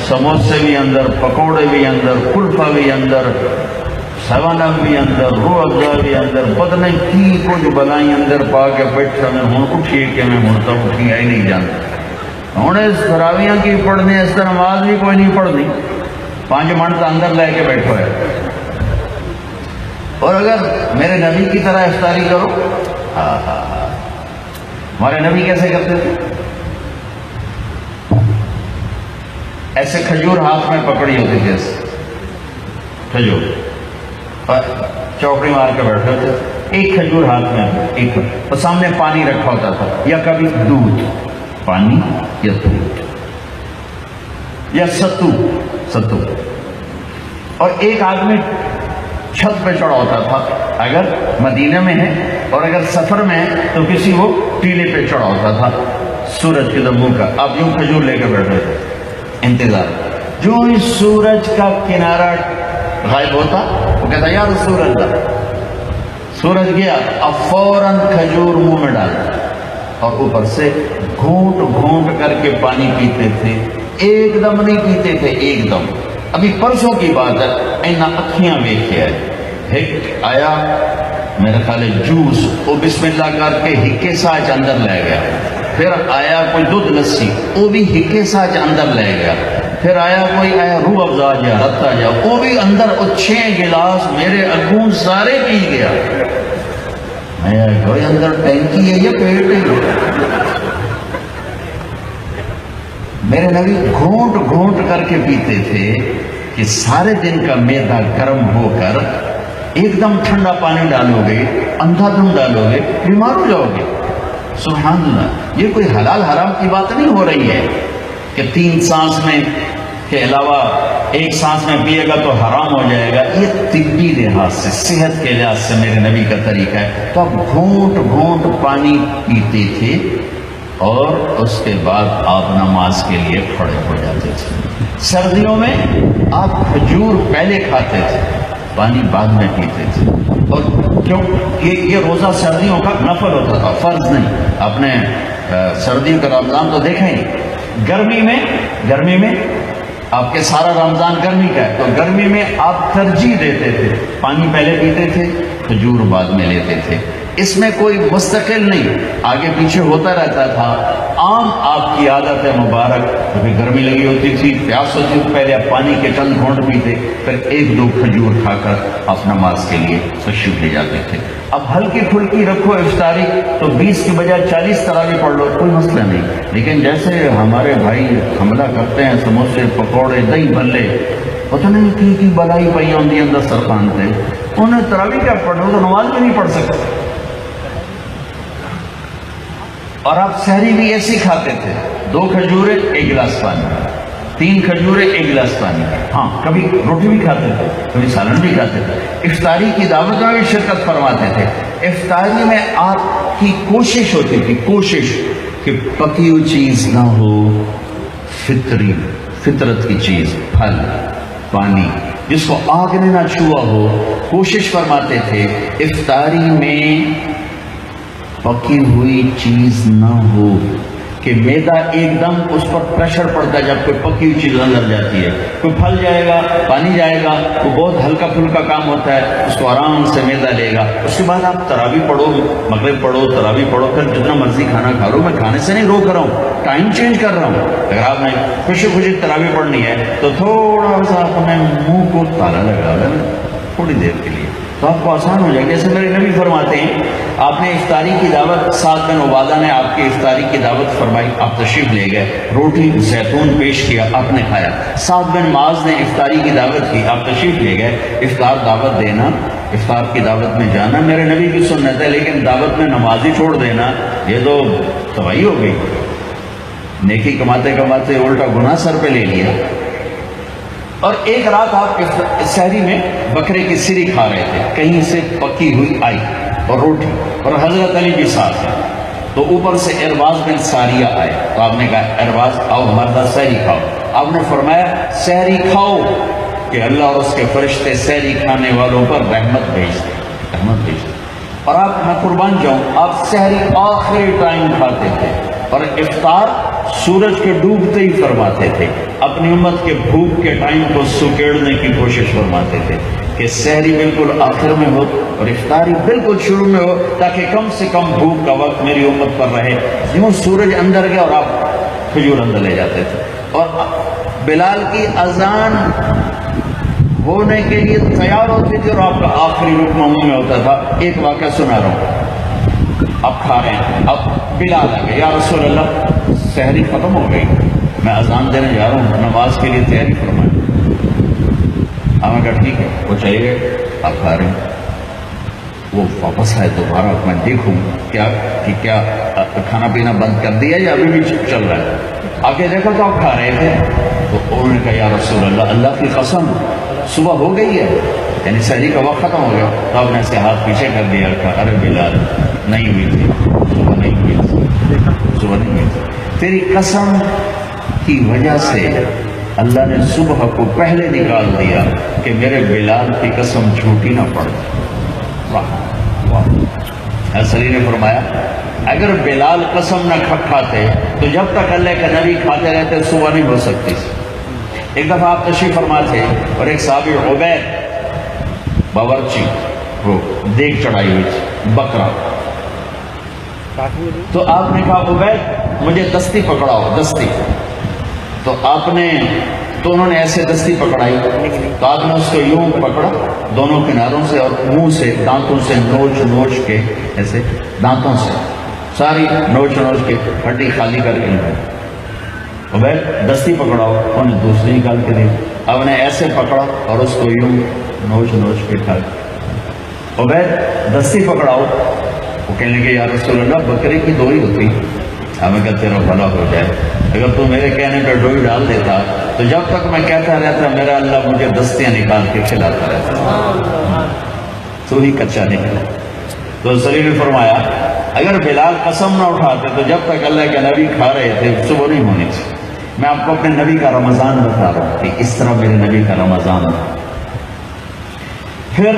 سموسے بھی اندر، پکوڑے بھی اندر، کلفہ بھی اندر، 7 اپ بھی اندر، روح افزا بھی اندر، بدنے کی کچھ بلائیں اندر پا کے بیٹھا میں ہوں اٹھیے کہ میں ہوں تو اٹھی آئی نہیں جانتا ہوں۔ اس تراویح کی پڑھنے، اس طرح نماز بھی کوئی نہیں پڑھنی، 5 منٹ اندر لے کے بیٹھو ہے۔ اور اگر میرے نبی کی طرح افطاری کرو، ہمارے نبی کیسے کرتے تھے؟ ایسے کھجور ہاتھ میں پکڑی ہوتی تھی، ایسے کھجور، اور چوکڑی مار کے بیٹھے تھے، ایک کھجور ہاتھ میں، ایک اور سامنے پانی رکھا ہوتا تھا، یا کبھی دودھ، پانی یا دودھ یا ستو، اور ایک آدمی چھت پہ چڑھا ہوتا تھا، اگر مدینہ میں ہے، اور اگر سفر میں ہے تو کسی وہ ٹیلے پہ چڑھا ہوتا تھا سورج کے منہ کا، آپ یوں کھجور لے کے بیٹھے تھے، انتظار۔ جو اس سورج کا کنارہ غائب ہوتا، وہ کہتا یار سورج تھا، سورج گیا، اب فوراً کھجور منہ میں ڈالا اور اوپر سے گھونٹ گھونٹ کر کے پانی پیتے تھے، ایک دم نہیں پیتے تھے، ایک دم۔ ابھی پرسوں کی بات ہے، اینا اکھیاں ویکھے ایک آیا میرے خیال جوس، وہ بسم اللہ کر کے ہکے ساچ اندر لے گیا، پھر آیا کوئی دودھ لسی، وہ بھی ہکے ساچ اندر لے گیا، پھر آیا کوئی روح افزا جا رتا جا، وہ بھی اندر، 6 گلاس میرے اگوں سارے پی گیا۔ میں کوئی اندر ٹینکی ہے یا پیٹ ہے؟ میرے نبی گھونٹ گھونٹ کر کے پیتے تھے کہ سارے دن کا معدہ گرم ہو کر ایک دم ٹھنڈا پانی ڈالو گے، اندھا دم ڈالو گے، بیمار ہو جاؤ گے۔ سبحان اللہ، یہ کوئی حلال حرام کی بات نہیں ہو رہی ہے کہ 3 سانس میں کے علاوہ 1 سانس میں پیے گا تو حرام ہو جائے گا۔ یہ طبی لحاظ سے، صحت کے لحاظ سے میرے نبی کا طریقہ ہے۔ تو آپ گھونٹ گھونٹ پانی پیتے تھے اور اس کے بعد آپ نماز کے لیے کھڑے ہو جاتے تھے۔ سردیوں میں آپ کھجور پہلے کھاتے تھے، پانی بعد میں پیتے تھے، اور کیوں کہ یہ روزہ سردیوں کا نفل ہوتا تھا، فرض نہیں۔ آپ نے سردیوں کا رمضان تو دیکھا ہی۔ گرمی میں آپ کے سارا رمضان گرمی کا ہے، تو گرمی میں آپ ترجیح دیتے تھے، پانی پہلے پیتے تھے، کھجور بعد میں لیتے تھے۔ اس میں کوئی مستقل نہیں، آگے پیچھے ہوتا رہتا تھا۔ عام آپ کی عادت ہے مبارک، کبھی گرمی لگی ہوتی تھی، پیاس ہوتی تھی، پہلے آپ پانی کے چند گھونٹ پیتے، پھر ایک دو کھجور کھا کر آپ نماز کے لیے تشریف لے جاتے تھے۔ اب ہلکی پھلکی رکھو افطاری تو 20 کے بجائے 40 تراویح پڑھ لو، کوئی مسئلہ نہیں۔ لیکن جیسے ہمارے بھائی حملہ کرتے ہیں، سموسے پکوڑے دہی بھلے، پتہ نہیں کی بلائی پئی ہوندی ہے دسترخوان پہ، انہیں تراویح کیا پڑھو تو نماز بھی نہیں پڑھ سکتے۔ اور آپ سحری بھی ایسی کھاتے تھے، 2 کھجورے 1 گلاس پانی، 3 کھجورے 1 گلاس پانی، ہاں کبھی روٹی بھی کھاتے تھے، کبھی سالن بھی کھاتے تھے۔ افطاری کی دعوت میں بھی شرکت فرماتے تھے۔ افطاری میں آپ کی کوشش ہوتی تھی، کوشش کہ پکی ہوئی چیز نہ ہو، فطرت کی چیز، پھل، پانی، جس کو آگ نے نہ چھوا ہو۔ کوشش فرماتے تھے افطاری میں پکی ہوئی چیز نہ ہو، کہ معدہ ایک دم اس پر پریشر پڑتا ہے جب کوئی پکی ہوئی چیز اندر جاتی ہے، کوئی پھل جائے گا، پانی جائے گا، وہ بہت ہلکا پھلکا کام ہوتا ہے، اس کو آرام سے معدہ لے گا۔ اس کے بعد آپ تراویح پڑھو، مغرب پڑھو، تراویح پڑھو، پھر جتنا مرضی کھانا کھا لو، میں کھانے سے نہیں روک رہا ہوں، ٹائم چینج کر رہا ہوں۔ اگر آپ نے خوشی خوشی تراویح پڑھنی ہے تو تھوڑا سا اپنے منہ کو تالا لگا لیں تھوڑی دیر کے لیے، تو آپ کو آسان ہو جائے گا۔ جیسے میرے نبی فرماتے ہیں، آپ نے افطاری کی دعوت، سعد بن عبادہ نے آپ کی افطاری کی دعوت فرمائی، آپ تشریف لے گئے، روٹی زیتون پیش کیا، آپ نے کھایا۔ سعد بن معاذ نے افطاری کی دعوت کی، آپ تشریف لے گئے، افطار دعوت دینا، افطار کی دعوت میں جانا میرے نبی کی سنت ہے، لیکن دعوت میں نماز ہی چھوڑ دینا یہ تو تباہی ہو گئی۔ نیکی کماتے کماتے الٹا گناہ سر پہ لے لیا۔ اور ایک رات آپ سحری میں بکرے کی سری کھا رہے تھے، کہیں سے پکی ہوئی آئی اور روٹی، اور حضرت علی بھی ساتھ ہیں، تو اوپر سے ارباز بن ساریہ آئے، تو آپ نے کہا ارباز آؤ ہمارے ساتھ سحری کھاؤ۔ آپ نے فرمایا سحری کھاؤ کہ اللہ اور اس کے فرشتے سحری کھانے والوں پر رحمت بھیجتے، رحمت بھیجتے۔ اور آپ، میں قربان جاؤں، آپ سحری آخری ٹائم کھاتے تھے، اور افطار سورج کے ڈوبتے ہی فرماتے تھے۔ اپنی امت کے بھوک کے ٹائم کو سکیڑنے کی کوشش فرماتے تھے کہ سحری بالکل آخر میں ہو اور افطاری بالکل شروع میں ہو، تاکہ کم سے کم بھوک کا وقت میری امت پر رہے۔ یوں سورج اندر گیا اور آپ کھجور اندر لے جاتے تھے۔ اور بلال کی اذان ہونے کے لیے تیار ہوتی تھی اور آپ کا آخری لقمہ منہ میں ہوتا تھا۔ ایک واقعہ سنا رہا ہوں، اب کھا رہے ہیں، اب بلال آ گئے، یا رسول اللہ سحری ختم ہو گئی، میں اذان دینے جا رہا ہوں، نماز کے لیے تیاری فرمائیں۔ ہمیں کہا ٹھیک ہے، وہ چلے گئے، آپ کھا رہے ہیں۔ وہ واپس آئے دوبارہ، میں دیکھوں کیا کھانا پینا بند کر دیا یا ابھی بھی چل رہا ہے۔ آگے دیکھو تو آپ کھا رہے تھے، تو انہوں نے کہا یا رسول اللہ، اللہ کی قسم صبح ہو گئی ہے، یعنی سحری کا وقت ختم ہو گیا۔ تو آپ نے ایسے ہاتھ پیچھے کر دیا، کہا ارے بلال نہیں ہوئی تھی، صبح نہیں ہوئی تھی، صبح نہیں ہوئی تھی، تیری قسم کی وجہ سے اللہ نے صبح کو پہلے نکال دیا کہ میرے بلال کی قسم جھوٹی نہ پڑ۔ واہ واہ۔ علی نے فرمایا اگر بلال قسم نہ کھاتے تو جب تک اللہ کے نبی کھاتے رہتے صبح نہیں ہو سکتی۔ ایک دفعہ آپ تشریف فرما تھے اور ایک صحابی عبید باورچی وہ دیگ چڑھائی ہوئی تھی بکرا، تو آپ نے کہا عبید مجھے دستی پکڑاؤ، دستی، تو آپ نے، تو انہوں نے ایسے دستی پکڑائی، تو آپ نے اس کو یوں پکڑا دونوں کناروں سے اور منہ سے دانتوں سے نوچ نوچ کے، ایسے دانتوں سے ساری نوچ نوچ کے ہڈی خالی کر کے عبید دستی پکڑاؤ، انہوں نے دوسری نکال کے دی، اب نے ایسے پکڑا اور اس کو یوں نوچ نوچ کے کھا، عبید دستی پکڑاؤ، وہ کہنے لگے یا رسول اللہ بکرے کی دوئی ہوتی، ہمیں کہا تیرا بھلا ہو جائے، اگر تو میرے کہنے پہ ڈوئی ڈال دیتا تو جب تک میں کہتا رہتا میرا اللہ مجھے دستیاں نکال کے کھلاتا رہتا، تو ہی کچا نکلا۔ تو علی نے فرمایا اگر بلال قسم نہ اٹھاتے تو جب تک اللہ کے نبی کھا رہے تھے صبح نہیں ہونی تھی۔ میں آپ کو اپنے نبی کا رمضان بتا رہا ہوں کہ اس طرح میرے نبی کا رمضان تھا۔ پھر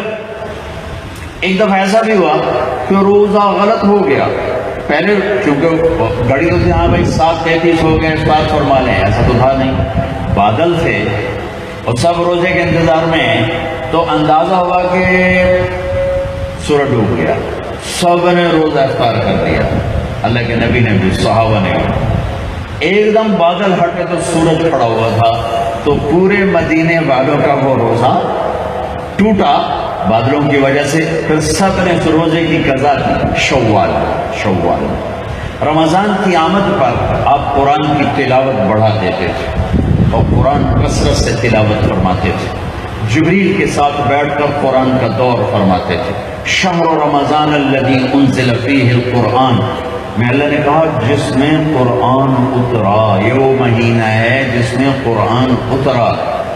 ایک دفعہ ایسا بھی ہوا کہ روزہ غلط ہو گیا، پہلے کیونکہ گھڑی تو تھی، ہاں بھائی 7:33 ہو گئے افطار فرما لیں، ایسا تو تھا نہیں، بادل تھے اور سب روزے کے انتظار میں ہیں، تو اندازہ ہوا کہ سورج ڈوب گیا، سب نے روزہ افطار کر دیا۔ اللہ کے نبی نے بھی، صحابہ نے بھی۔ ایک دم بادل ہٹے تو سورج پڑا ہوا تھا، تو پورے مدینے والوں کا وہ روزہ ٹوٹا بادلوں کی وجہ سے۔ پھر سب نے اس روزے کی قضا کی، شوال۔ رمضان کی آمد پر آپ قرآن کی تلاوت بڑھا دیتے تھے اور قرآن کثرت سے تلاوت فرماتے تھے، جبریل کے ساتھ بیٹھ کر قرآن کا دور فرماتے تھے۔ شہر رمضان الذی انزل فیہ القرآن، میں اللہ نے کہا جس میں قرآن اترا، یہ وہ مہینہ ہے جس میں قرآن اترا،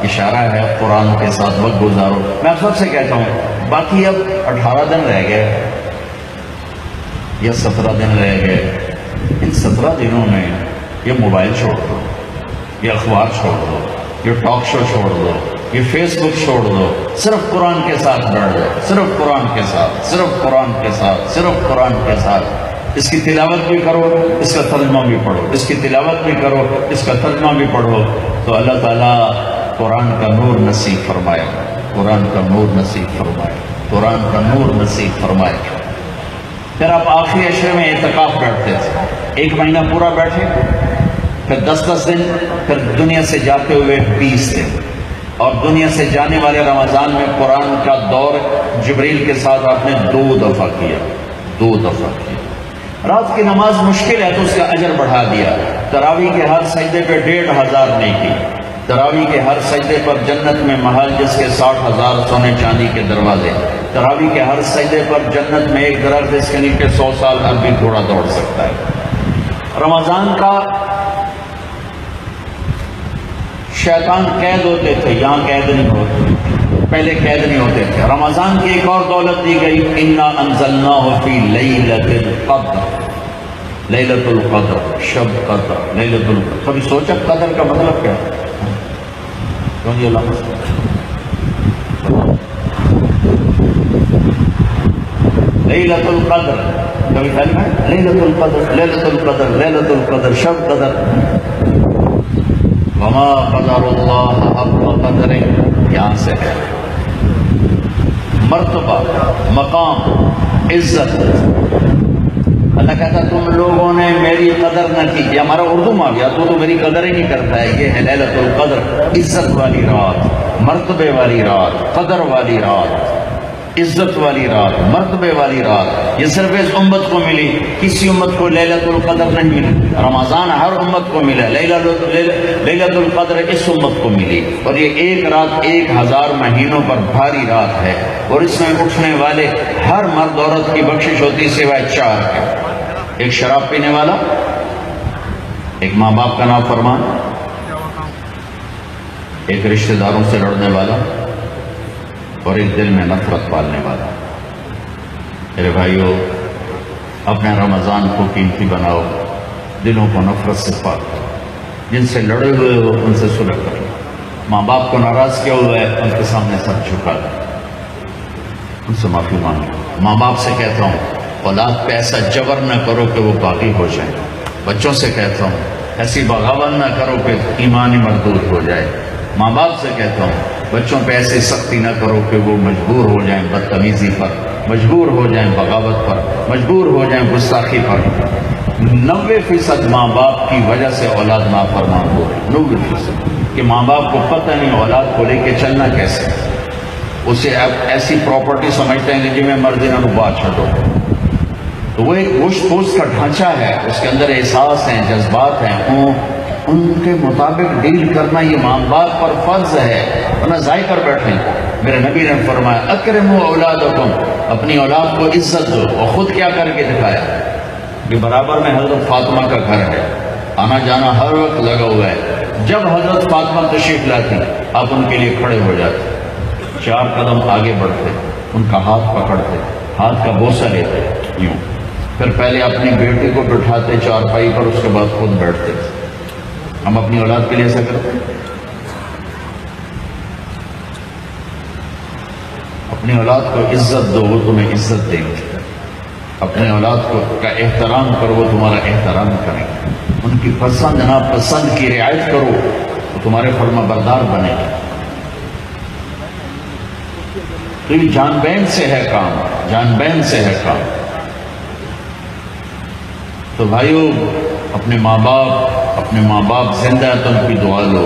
اشارہ ہے قرآن کے ساتھ وقت گزارو۔ میں آپ سب سے کہتا ہوں باقی اب 18 دن رہ گئے یا 17 دن رہ گئے، ان 17 دنوں میں یہ موبائل چھوڑ دو، یہ اخبار چھوڑ دو، یہ ٹاک شو چھوڑ دو، یہ فیس بک چھوڑ دو، صرف قرآن کے ساتھ بیٹھ جاؤ، صرف قرآن کے ساتھ، صرف قرآن کے ساتھ، صرف قرآن کے ساتھ۔ اس کی تلاوت بھی کرو، اس کا ترجمہ بھی پڑھو، اس کی تلاوت بھی کرو، اس کا ترجمہ بھی پڑھو، تو اللہ تعالیٰ قرآن کا نور نصیب فرمائے، قرآن کا نور نصیب فرمائے، قرآن کا نور نصیب فرمائے۔ پھر آپ آخری عشرے میں اعتکاف بیٹھتے تھے، 1 مہینہ پورا بیٹھے، پھر 10 دن، پھر دنیا سے جاتے ہوئے 20 دن، اور دنیا سے جانے والے رمضان میں قرآن کا دور جبریل کے ساتھ آپ نے 2 دفعہ کیا، 2 دفعہ کیا۔ رات کی نماز مشکل ہے تو اس کا اجر بڑھا دیا، تراویح کے ہر سجدے پہ 1500 نیکی، تراویح کے ہر سجدے پر جنت میں محل جس کے 60,000 سونے چاندی کے دروازے، تراویح کے ہر سجدے پر جنت میں ایک درخت جس کے نیچے 100 سال عربی گھوڑا دوڑ سکتا ہے۔ رمضان کا شیطان قید ہوتے تھے، یہاں قید نہیں ہوتے، پہلے قید نہیں ہوتے تھے۔ رمضان کی ایک اور دولت دی گئی، انا انزلناہ فی لیلۃ القدر، لیلۃ القدر، شب قدر، لیلۃ القدر۔ کبھی سوچا قدر کا مطلب کیا ہے؟ کیوں یہ لفظ لیلۃ القدر کبھی خیال میں؟ لیلۃ القدر، لیلۃ القدر، لیلۃ القدر، شب قدر۔ وما قدر اللہ حق قدر، یہاں سے ہے مرتبہ، مقام، عزت۔ اللہ کہتا تم لوگوں نے میری قدر نہ کی، یہ ہمارا اردو میں آ گیا، تو میری قدر ہی نہیں کرتا ہے۔ یہ ہے لیلۃ القدر، عزت والی رات، مرتبے والی رات، قدر والی رات، عزت والی رات، مرتبے والی رات۔ یہ صرف اس امت کو ملی، کسی امت کو لیلۃ القدر نہیں ملی۔ رمضان ہر امت کو ملا، لیلۃ القدر اس امت کو ملی، اور یہ ایک رات 1000 مہینوں پر بھاری رات ہے، اور اس میں اٹھنے والے ہر مرد عورت کی بخشش ہوتی سوائے 4 کے، ایک شراب پینے والا، ایک ماں باپ کا نافرمان، ایک رشتہ داروں سے لڑنے والا، اور ایک دل میں نفرت پالنے والا۔ میرے بھائیو، اپنے رمضان کو قیمتی بناؤ، دلوں کو نفرت سے پاک کرو، جن سے لڑے ہوئے ہو ان سے صلح کرو، ماں باپ کو ناراض کیا ہوا ہے ان کے سامنے سر جھکا دو، ان سے معافی مانگو۔ ماں باپ سے کہتا ہوں اولاد پہ ایسا جبر نہ کرو کہ وہ باغی ہو جائے۔ بچوں سے کہتا ہوں ایسی بغاوت نہ کرو کہ ایمان مردود ہو جائے۔ ماں باپ سے کہتا ہوں بچوں پہ ایسی سختی نہ کرو کہ وہ مجبور ہو جائیں بدتمیزی پر، مجبور ہو جائیں بغاوت پر، مجبور ہو جائیں گستاخی پر۔ 90% ماں باپ کی وجہ سے اولاد نافرمان ہو رہی، 90%، کہ ماں باپ کو پتہ نہیں اولاد کو لے کے چلنا کیسے، اسے ایسی پراپرٹی سمجھتے ہیں کہ جی میں مرضی نہ ڈبا چھوڑو۔ تو وہ ایک گوشت پوست کا ڈھانچہ ہے، اس کے اندر احساس ہیں، جذبات ہیں، ان کے مطابق ڈیل کرنا یہ ماں باپ پر فرض ہے، ورنہ ضائع کر بیٹھیں۔ میرے نبی نے فرمایا اکرموا اولادکم، اپنی اولاد کو عزت دو، اور خود کیا کر کے دکھایا کہ برابر میں حضرت فاطمہ کا گھر ہے، آنا جانا ہر وقت لگا ہوا ہے۔ جب حضرت فاطمہ تشریف لاتی آپ ان کے لیے کھڑے ہو جاتے، 4 قدم آگے بڑھتے، ان کا ہاتھ پکڑتے، ہاتھ کا بوسہ لیتے یوں، پھر پہلے اپنی بیٹی کو بٹھاتے چارپائی پر، اس کے بعد خود بیٹھتے۔ ہم اپنی اولاد کے لیے ایسا کرتے ہیں؟ اپنی اولاد کو عزت دو، وہ تمہیں عزت دیں گے۔ اپنے اولاد کا احترام کرو، وہ تمہارا احترام کریں گے۔ ان کی پسند ناپسند کی رعایت کرو، وہ تمہارے فرما بردار بنے گے۔ تو یہ جان بین سے ہے کام، جان بین سے ہے کام۔ تو بھائیو اپنے ماں باپ زندہ ہے تو ان کی دعا لو.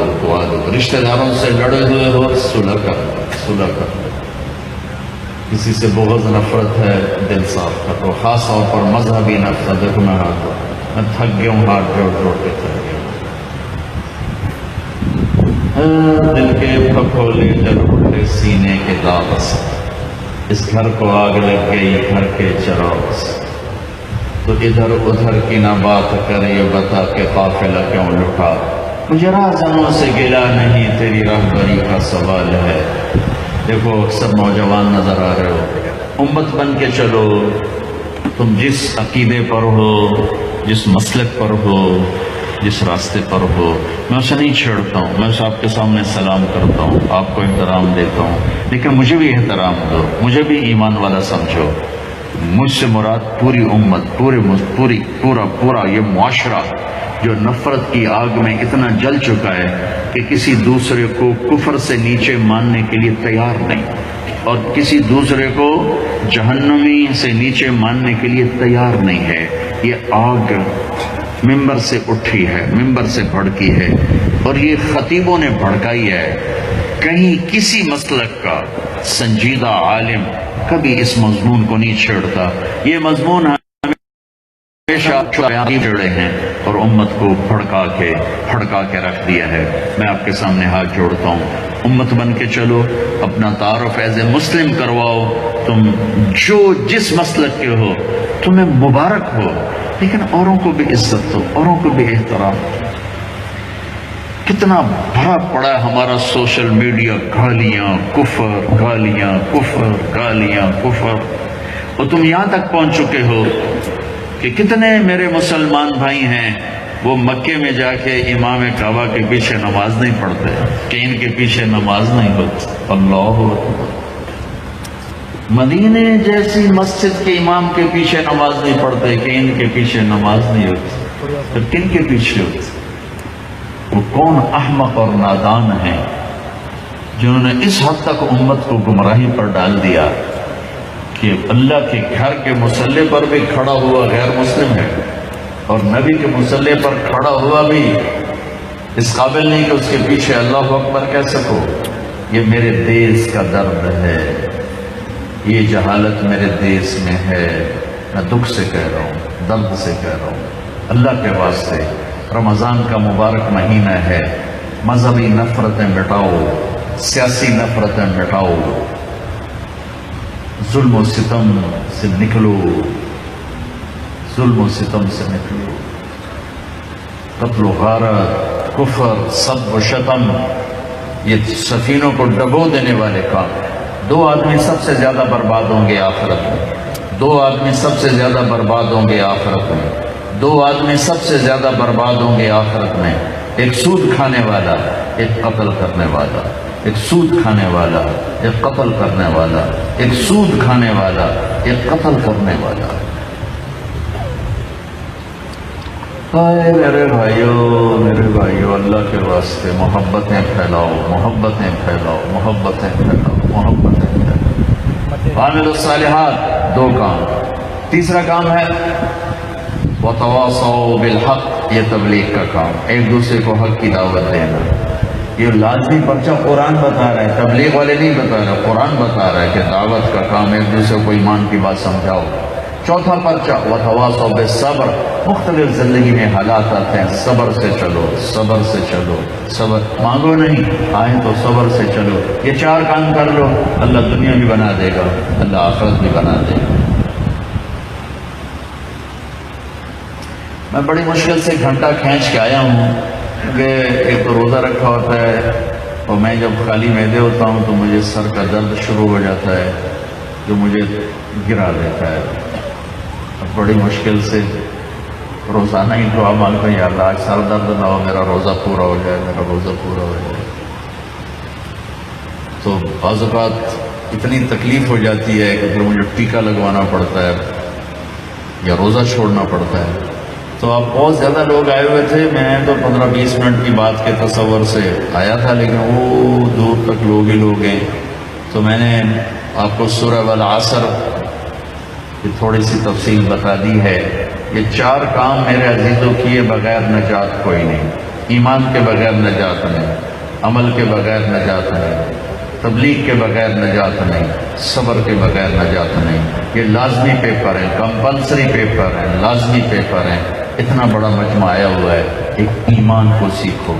رشتہ داروں سے لڑے ہوئے ہو صلح کر. کسی سے بغض نفرت ہے دل صاف کر. خاص طور پر مذہبی نفرت. دیکھو میں تھک گیا ہوں، ہاتھ جوڑ کے تھک گیا ہوں. دل کے پھپھولے جل اٹھے سینے کے داغ سے، اس گھر کو آگ لگ گئی گھر کے چراغ سے. تو ادھر ادھر کی نہ بات کر، یہ بتا کہ قافلہ کیوں لٹا. مجھے راہزنوں سے گلا نہیں، تیری راہبری کا سوال ہے. دیکھو اکثر نوجوان نظر آ رہے ہو، امت بن کے چلو. تم جس عقیدے پر ہو، جس مسلک پر ہو، جس راستے پر ہو، میں اسے نہیں چھیڑتا ہوں. میں اسے آپ کے سامنے سلام کرتا ہوں، آپ کو احترام دیتا ہوں، لیکن مجھے بھی احترام دو، مجھے بھی ایمان والا سمجھو. مجھ سے مراد پوری امت، پورا یہ معاشرہ جو نفرت کی آگ میں اتنا جل چکا ہے کہ کسی دوسرے کو کفر سے نیچے ماننے کے لیے تیار نہیں، اور کسی دوسرے کو جہنمی سے نیچے ماننے کے لیے تیار نہیں ہے. یہ آگ ممبر سے اٹھی ہے، ممبر سے بھڑکی ہے، اور یہ خطیبوں نے بھڑکائی ہے. کہیں کسی مسلک کا سنجیدہ عالم کبھی اس مضمون کو نہیں چھیڑتا. یہ مضمون ہمیشہ چھیڑے ہیں اور امت کو بھڑکا کے رکھ دیا ہے. میں آپ کے سامنے ہاتھ جوڑتا ہوں، امت بن کے چلو، اپنا تعارف ایز اے مسلم کرواؤ. تم جو جس مسلک کے ہو تمہیں مبارک ہو، لیکن اوروں کو بھی عزت دو، اوروں کو بھی احترام. کتنا بھرا پڑا ہے ہمارا سوشل میڈیا، گالیاں کفر. اور تم یہاں تک پہنچ چکے ہو کہ کتنے میرے مسلمان بھائی ہیں وہ مکے میں جا کے امام کعبہ کے پیچھے نماز نہیں پڑھتے کہ ان کے پیچھے نماز نہیں ہوتی. اللہ اکبر. مدینے جیسی مسجد کے امام کے پیچھے نماز نہیں پڑھتے کہ ان کے پیچھے نماز نہیں ہوتی. تو کن کے پیچھے ہوتی؟ وہ کون احمق اور نادان ہیں جنہوں نے اس حد تک امت کو گمراہی پر ڈال دیا کہ اللہ کے گھر کے مصلی پر بھی کھڑا ہوا غیر مسلم ہے، اور نبی کے مصلی پر کھڑا ہوا بھی اس قابل نہیں کہ اس کے پیچھے اللہ اکبر کہہ سکو. یہ میرے دیس کا درد ہے، یہ جہالت میرے دیس میں ہے. میں دکھ سے کہہ رہا ہوں، درد سے کہہ رہا ہوں. اللہ کے واسطے رمضان کا مبارک مہینہ ہے، مذہبی نفرتیں مٹاؤ، سیاسی نفرتیں مٹاؤ، ظلم و ستم سے نکلو، قتل و غارت، کفر، سب و شتم، یہ سفینوں کو ڈبو دینے والے کام. 2 آدمی سب سے زیادہ برباد ہوں گے آخرت میں. 2 آدمی سب سے زیادہ برباد ہوں گے آخرت میں. 2 آدمی سب سے زیادہ برباد ہوں گے آخرت میں. ایک سود کھانے والا، ایک قتل کرنے والا. ایک سود کھانے والا، ایک قتل کرنے والا. ایک سود کھانے والا، ایک قتل کرنے والا. میرے بھائیو اللہ کے واسطے محبتیں پھیلاؤ. عامل الصالحات 2 کام. تیسرا کام ہے وتواصوا بالحق، یہ تبلیغ کا کام، ایک دوسرے کو حق کی دعوت دینا. یہ لازمی پرچہ قرآن بتا رہا ہے، تبلیغ والے نہیں بتا رہا، قرآن بتا رہا ہے کہ دعوت کا کام ایک دوسرے کو ایمان کی بات سمجھاؤ. چوتھا پرچہ وتواصوا بالصبر، مختلف زندگی میں حالات آتے ہیں، صبر سے چلو. صبر مانگو نہیں، آئے تو صبر سے چلو. یہ 4 کام کر لو، اللہ دنیا بھی بنا دے گا، اللہ آخرت بھی بنا دے گا. میں بڑی مشکل سے گھنٹہ کھینچ کے آیا ہوں، کیونکہ ایک تو روزہ رکھا ہوتا ہے، اور میں جب خالی معدے ہوتا ہوں تو مجھے سر کا درد شروع ہو جاتا ہے جو مجھے گرا دیتا ہے. بڑی مشکل سے روزانہ ہی دعا مانگتا ہوں، یا اللہ آج سر درد نہ ہو، میرا روزہ پورا ہو جائے. تو بعض اوقات اتنی تکلیف ہو جاتی ہے کہ پھر مجھے ٹیکا لگوانا پڑتا ہے یا روزہ چھوڑنا پڑتا ہے. تو آپ بہت زیادہ لوگ آئے ہوئے تھے، میں تو 15-20 منٹ کی بات کے تصور سے آیا تھا، لیکن وہ دور تک لوگ ہی لوگ ہیں. تو میں نے آپ کو سورہ والعصر یہ تھوڑی سی تفصیل بتا دی ہے. یہ 4 کام میرے عزیزوں کیے بغیر نجات کوئی نہیں. ایمان کے بغیر نجات نہیں، عمل کے بغیر نجات نہیں، تبلیغ کے بغیر نجات نہیں، صبر کے بغیر نجات نہیں. یہ لازمی پیپر ہے، کمپلسری پیپر ہے، لازمی پیپر ہے. اتنا بڑا مجمع آیا ہوا ہے. ایک ایمان کو سیکھو،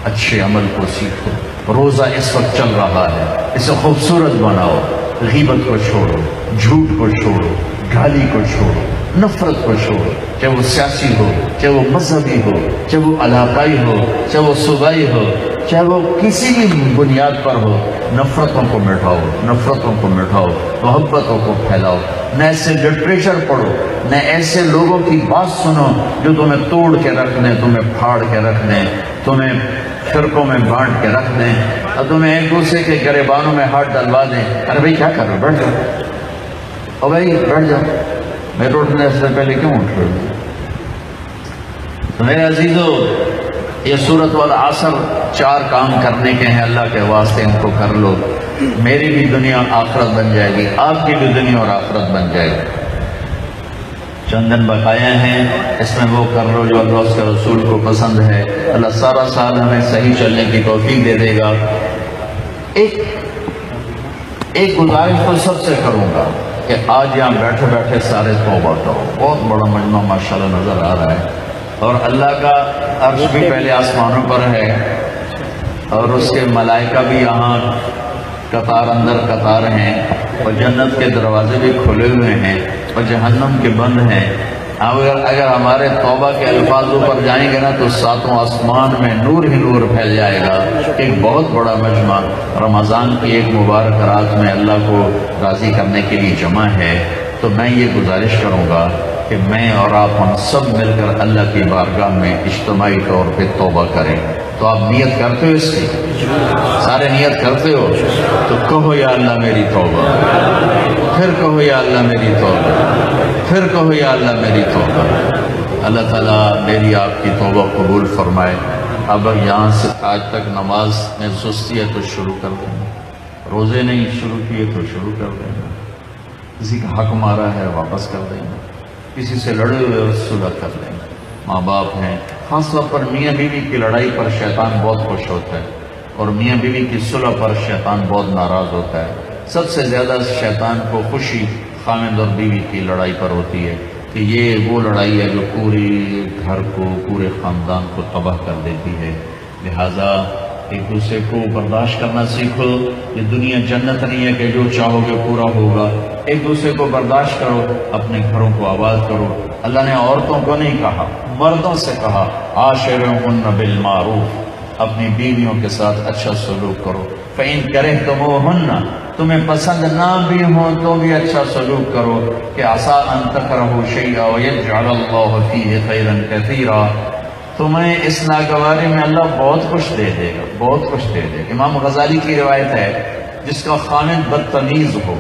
اچھے عمل کو سیکھو. روزہ اس وقت چل رہا ہے، اسے خوبصورت بناؤ. غیبت کو چھوڑو، جھوٹ کو چھوڑو، گالی کو چھوڑو، نفرت کو چھوڑو. چاہے وہ سیاسی ہو، چاہے وہ مذہبی ہو، چاہے وہ علاقائی ہو، چاہے وہ صوبائی ہو، چاہے وہ کسی بھی بنیاد پر ہو. نفرتوں کو مٹاؤ، نفرتوں کو مٹاؤ، محبتوں کو پھیلاؤ. نہ ایسے لٹریچر پڑھو، نہ ایسے لوگوں کی بات سنو جو تمہیں توڑ کے رکھ دیں، تمہیں پھاڑ کے رکھ دیں، تمہیں فرقوں میں بانٹ کے رکھ دیں اور تمہیں ایک دوسرے کے گریبانوں میں ہاتھ ڈلوا دیں. ارے بھائی کیا کر رہے ہو، بیٹھ جاؤ. او بھائی بیٹھ جاؤ، میں اٹھنے سے پہلے کیوں اٹھ رہے ہو؟ تو میرے عزیزو، یہ سورۃ والعصر 4 کام کرنے کے ہیں. اللہ کے واسطے ان کو کر لو. میری بھی دنیا آخرت بن جائے گی، آپ کی بھی دنیا اور آخرت بن جائے گی. چند دن بقایا ہیں، اس میں وہ کر لو جو اللہ اس کے رسول کو پسند ہے. اللہ سارا سال ہمیں صحیح چلنے کی توفیق دے دے گا. ایک گزارش تو سب سے کروں گا کہ آج یہاں بیٹھے بیٹھے سارے توبہ کرو. بہت بڑا مجمع ماشاءاللہ نظر آ رہا ہے، اور اللہ کا عرش بھی پہلے آسمانوں پر ہے، اور اس کے ملائکہ بھی یہاں قطار اندر قطار ہیں، اور جنت کے دروازے بھی کھلے ہوئے ہیں اور جہنم کے بند ہیں. اگر ہمارے توبہ کے الفاظ اوپر جائیں گے نا تو 7واں آسمان میں نور ہی نور پھیل جائے گا. ایک بہت بڑا مجمع رمضان کی ایک مبارک رات میں اللہ کو راضی کرنے کے لیے جمع ہے. تو میں یہ گزارش کروں گا کہ میں اور آپ ہم سب مل کر اللہ کی بارگاہ میں اجتماعی طور پہ توبہ کریں. تو آپ نیت کرتے ہو اس کی؟ سارے نیت کرتے ہو؟ تو کہو یا اللہ میری توبہ، پھر کہو یا اللہ میری توبہ، پھر کہو یا اللہ میری توبہ. اللہ تعالیٰ میری آپ کی توبہ قبول فرمائے. اب یہاں سے آج تک نماز میں سستی ہے تو شروع کر دیں، روزے نہیں شروع کیے تو شروع کر دیں، کسی کا حق مارا ہے واپس کر دیں، کسی سے لڑے ہوئے صلح کر لیں. ماں باپ ہیں، خاص طور پر میاں بیوی کی لڑائی پر شیطان بہت خوش ہوتا ہے، اور میاں بیوی کی صلح پر شیطان بہت ناراض ہوتا ہے. سب سے زیادہ شیطان کو خوشی خامد اور بیوی کی لڑائی پر ہوتی ہے کہ یہ وہ لڑائی ہے جو پوری گھر کو، پورے خاندان کو تباہ کر دیتی ہے. لہٰذا ایک دوسرے کو برداشت کرنا سیکھو. یہ دنیا جنت نہیں ہے کہ جو چاہو گے پورا ہوگا. ایک دوسرے کو برداشت کرو، اپنے گھروں کو آباد کرو. اللہ نے عورتوں کو نہیں کہا، مردوں سے کہا عاشرہن بالمعروف، اپنی بیویوں کے ساتھ اچھا سلوک کرو. فَإِن كَرِهْتُمُوهُنَّ، تمہیں پسند نہ بھی ہو تو بھی اچھا سلوک کرو. کہ عَسَىٰ أَن تَكْرَهُوا شَيْئًا وَيَجْعَلَ اللَّهُ فِيهِ خَيْرًا كَثِيرًا. تمہیں اس ناگواری میں اللہ بہت کچھ دے دے گا، بہت کچھ دے دے گا. امام غزالی کی روایت ہے، جس کا خامد بدتمیز ہو،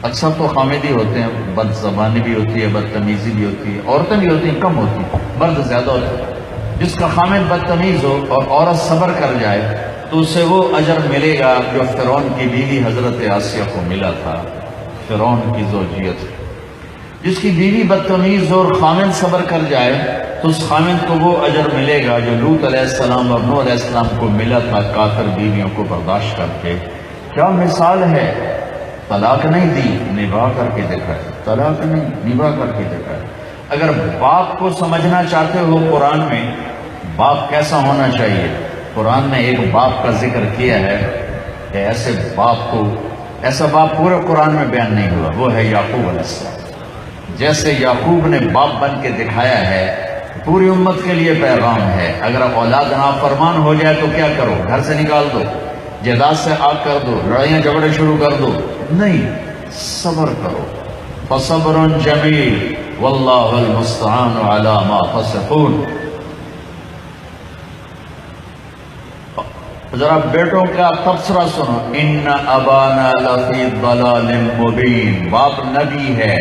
اکثر تو خامدی ہوتے ہیں، بد زبانی بھی ہوتی ہے، بدتمیزی بھی ہوتی ہے، عورتیں بھی ہوتی ہیں، کم ہوتی ہیں، مرد زیادہ ہوتے ہیں. جس کا خامد بدتمیز ہو اور عورت صبر کر جائے تو اسے وہ اجر ملے گا جو فرعون کی بیوی حضرت آسیہ کو ملا تھا، فرعون کی زوجیت. جس کی بیوی بدتمیز ہو اور خامد صبر کر جائے تو اس خامد کو وہ اجر ملے گا جو لوط علیہ السلام اور نوح علیہ السلام کو ملا تھا، کافر بیویوں کو برداشت کر کے. کیا مثال ہے! طلاق نہیں دی، نباہ کر کے دکھائے. طلاق نہیں، نباہ کر کے دکھائے. اگر باپ کو سمجھنا چاہتے ہو قرآن میں باپ کیسا ہونا چاہیے، قرآن نے ایک باپ کا ذکر کیا ہے کہ ایسے باپ کو، ایسا باپ پورے قرآن میں بیان نہیں ہوا، وہ ہے یعقوب علیہ السلام. جیسے یعقوب نے باپ بن کے دکھایا ہے، پوری امت کے لیے پیغام ہے. اگر اولاد نافرمان ہو جائے تو کیا کرو؟ گھر سے نکال دو، جائیداد سے آگ کر دو، لڑائیاں جھگڑے شروع کر دو؟ نہیں، صبر کرو. فصبر جمیل واللہ المستعان علی ما تصفون. ذرا بیٹوں کا تبصرہ سنو. ان ابانا لفی ضلال مبین. باپ نبی ہے،